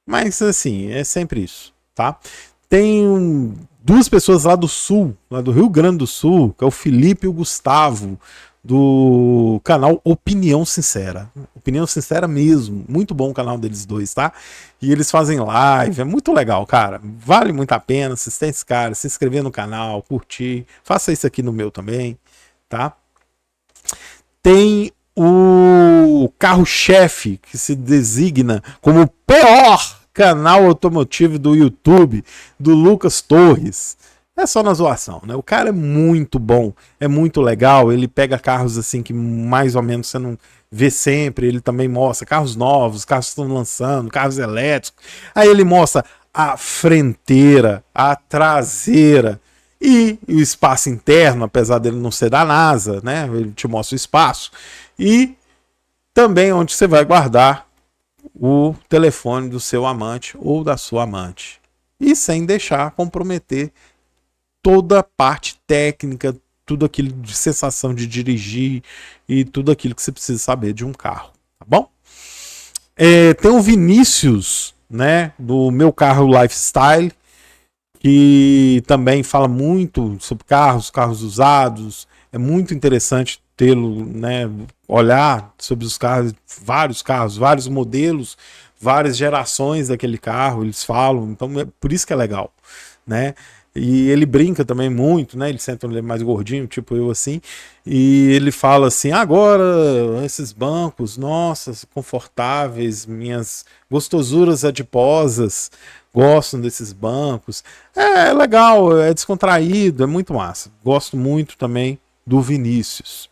Mas assim, é sempre isso, tá? Tem duas pessoas lá do sul, lá do Rio Grande do Sul, que é o Felipe e o Gustavo, do canal Opinião Sincera. Opinião Sincera mesmo. Muito bom o canal deles dois, tá? E eles fazem live, é muito legal, cara. Vale muito a pena assistir esse cara, se inscrever no canal, curtir. Faça isso aqui no meu também, tá? Tem o carro-chefe, que se designa como o pior canal automotivo do YouTube, do Lucas Torres. É só na zoação, né? O cara é muito bom, é muito legal. Ele pega carros assim que mais ou menos você não vê sempre. Ele também mostra carros novos, carros que estão lançando, carros elétricos. Aí ele mostra a frenteira, a traseira e o espaço interno, apesar dele não ser da NASA, né? Ele te mostra o espaço. E também onde você vai guardar o telefone do seu amante ou da sua amante. E sem deixar comprometer toda a parte técnica, tudo aquilo de sensação de dirigir e tudo aquilo que você precisa saber de um carro, tá bom? Tem o Vinícius, né, do Meu Carro Lifestyle, que também fala muito sobre carros usados. É muito interessante tê-lo, né, olhar sobre os carros, vários modelos, várias gerações daquele carro, eles falam, então é por isso que é legal, né? E ele brinca também muito, né? Ele senta ele mais gordinho, tipo eu assim, e ele fala assim: agora esses bancos, nossa, confortáveis, minhas gostosuras adiposas gostam desses bancos. É legal, é descontraído, é muito massa. Gosto muito também do Vinícius.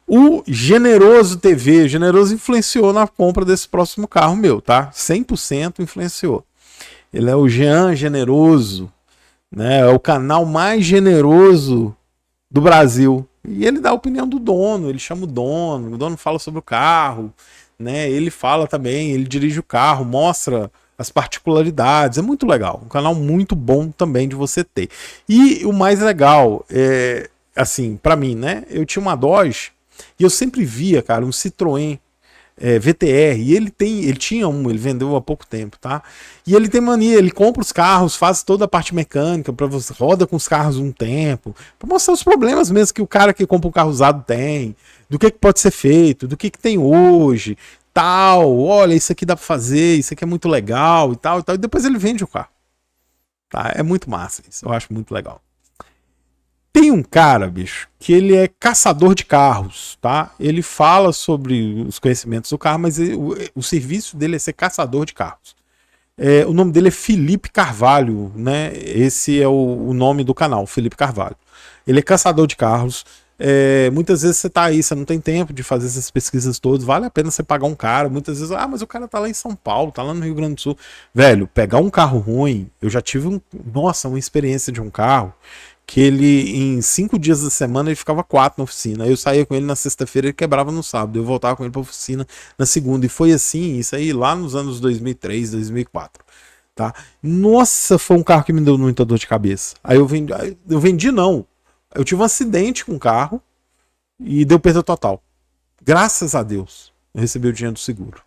O Generoso TV, Generoso influenciou na compra desse próximo carro meu, tá? 100% influenciou. Ele é o Jean Generoso, né? É o canal mais generoso do Brasil. E ele dá a opinião do dono, ele chama o dono fala sobre o carro, né? Ele fala também, ele dirige o carro, mostra as particularidades, é muito legal. Um canal muito bom também de você ter. E o mais legal, assim, para mim, né? Eu tinha uma Dodge e eu sempre via, cara, um Citroën VTR, e ele tinha ele vendeu há pouco tempo, tá? E ele tem mania, ele compra os carros, faz toda a parte mecânica, para você roda com os carros um tempo, para mostrar os problemas mesmo que o cara que compra um carro usado tem, do que pode ser feito, do que tem hoje, tal, olha, isso aqui dá para fazer, isso aqui é muito legal e tal, e depois ele vende o carro. Tá? É muito massa isso, eu acho muito legal. Tem Tem um cara, bicho, que ele é caçador de carros, tá? Ele fala sobre os conhecimentos do carro, mas o serviço dele é ser caçador de carros. O nome dele é Felipe Carvalho, né? Esse é o nome do canal, Felipe Carvalho. Ele é caçador de carros. Muitas vezes você tá aí, você não tem tempo de fazer essas pesquisas todas, vale a pena você pagar um cara. Muitas vezes, mas o cara tá lá em São Paulo, tá lá no Rio Grande do Sul. Velho, pegar um carro ruim, eu já tive uma experiência de um carro que ele, em 5 dias da semana, ele ficava 4 na oficina. Eu saía com ele na sexta-feira, ele quebrava no sábado. Eu voltava com ele pra oficina na segunda. E foi assim, isso aí lá nos anos 2003, 2004. Tá? Nossa, foi um carro que me deu muita dor de cabeça. Aí eu vendi não. Eu tive um acidente com o carro e deu perda total. Graças a Deus, eu recebi o dinheiro do seguro.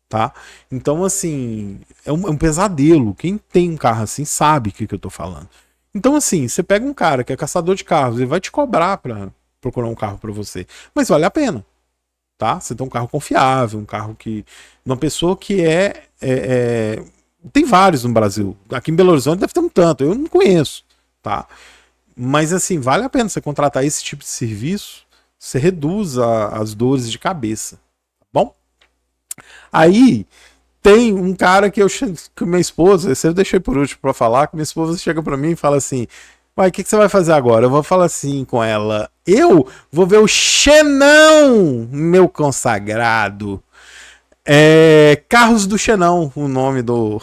Tá? Então, assim, é um pesadelo. Quem tem um carro assim sabe o que eu tô falando. Então, assim, você pega um cara que é caçador de carros, ele vai te cobrar para procurar um carro para você. Mas vale a pena, tá? Você tem um carro confiável, um carro que... Uma pessoa que tem vários no Brasil. Aqui em Belo Horizonte deve ter um tanto, eu não conheço, tá? Mas, assim, vale a pena você contratar esse tipo de serviço, você reduz as dores de cabeça, tá bom? Aí... Tem um cara que com minha esposa, esse eu deixei por último pra falar, que minha esposa chega pra mim e fala assim, o que você vai fazer agora? Eu vou falar assim com ela, eu vou ver o Xenão, meu consagrado. Carros do Xenão, o nome do,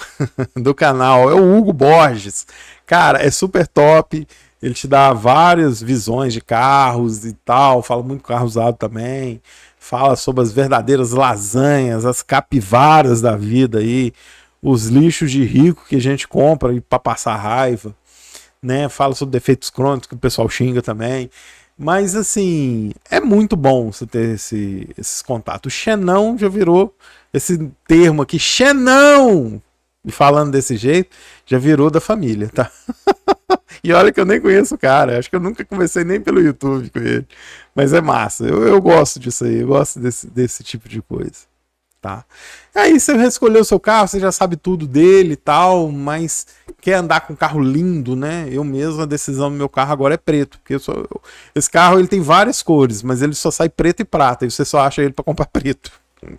do canal, é o Hugo Borges. Cara, é super top, ele te dá várias visões de carros e tal, fala muito carro usado também. Fala sobre as verdadeiras lasanhas, as capivaras da vida aí, os lixos de rico que a gente compra para passar raiva, né? Fala sobre defeitos crônicos que o pessoal xinga também. Mas assim, é muito bom você ter esses contatos. O Xenão já virou esse termo aqui, Xenão! E falando desse jeito, já virou da família, tá? E olha que eu nem conheço o cara, acho que eu nunca conversei nem pelo YouTube com ele. Mas é massa, eu gosto disso aí, eu gosto desse tipo de coisa, tá? Aí você escolheu o seu carro, você já sabe tudo dele e tal, mas quer andar com um carro lindo, né? Eu mesmo, a decisão do meu carro agora é preto, porque esse carro ele tem várias cores, mas ele só sai preto e prata, e você só acha ele para comprar preto. O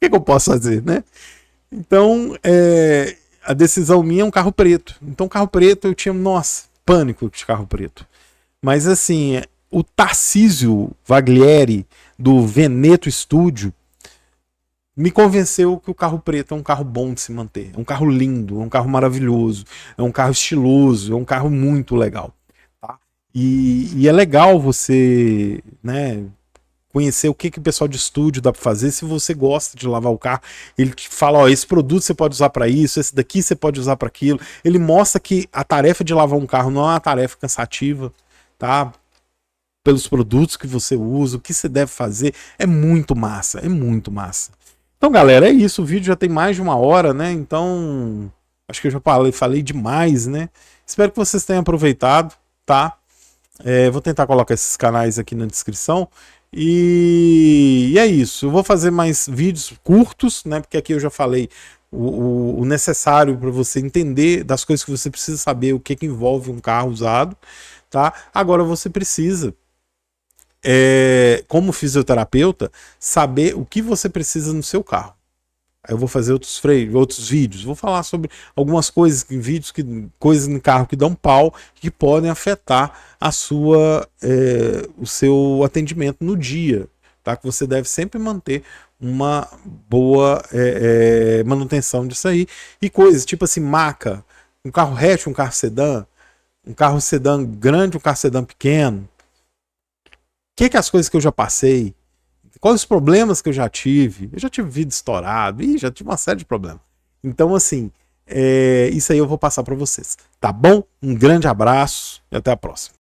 que eu posso fazer, né? Então, a decisão minha é um carro preto. Então, carro preto eu tinha, nossa, pânico de carro preto. Mas assim, o Tarcísio Vaglieri, do Veneto Studio, me convenceu que o carro preto é um carro bom de se manter. É um carro lindo, é um carro maravilhoso, é um carro estiloso, é um carro muito legal. Tá? E é legal você, né, conhecer o que o pessoal de estúdio dá para fazer. Se você gosta de lavar o carro, ele te fala, esse produto você pode usar para isso, esse daqui você pode usar para aquilo. Ele mostra que a tarefa de lavar um carro não é uma tarefa cansativa, tá? Pelos produtos que você usa, o que você deve fazer, é muito massa, é muito massa. Então, galera, é isso, o vídeo já tem mais de 1 hora, né? Então, acho que eu já falei demais, né? Espero que vocês tenham aproveitado, tá? Vou tentar colocar esses canais aqui na descrição. E é isso. Eu vou fazer mais vídeos curtos, né? Porque aqui eu já falei o necessário para você entender das coisas que você precisa saber, o que envolve um carro usado, tá? Agora você precisa, como fisioterapeuta, saber o que você precisa no seu carro. Aí eu vou fazer outros vídeos, vou falar sobre algumas coisas em vídeos, coisas no carro que dão pau, que podem afetar o seu atendimento no dia, tá? Que você deve sempre manter uma boa manutenção disso aí. E coisas tipo assim, maca, um carro hatch, um carro sedã grande, um carro sedã pequeno. O que as coisas que eu já passei? Quais os problemas que eu já tive? Eu já tive vidro estourado, já tive uma série de problemas. Então, assim, isso aí eu vou passar para vocês. Tá bom? Um grande abraço e até a próxima.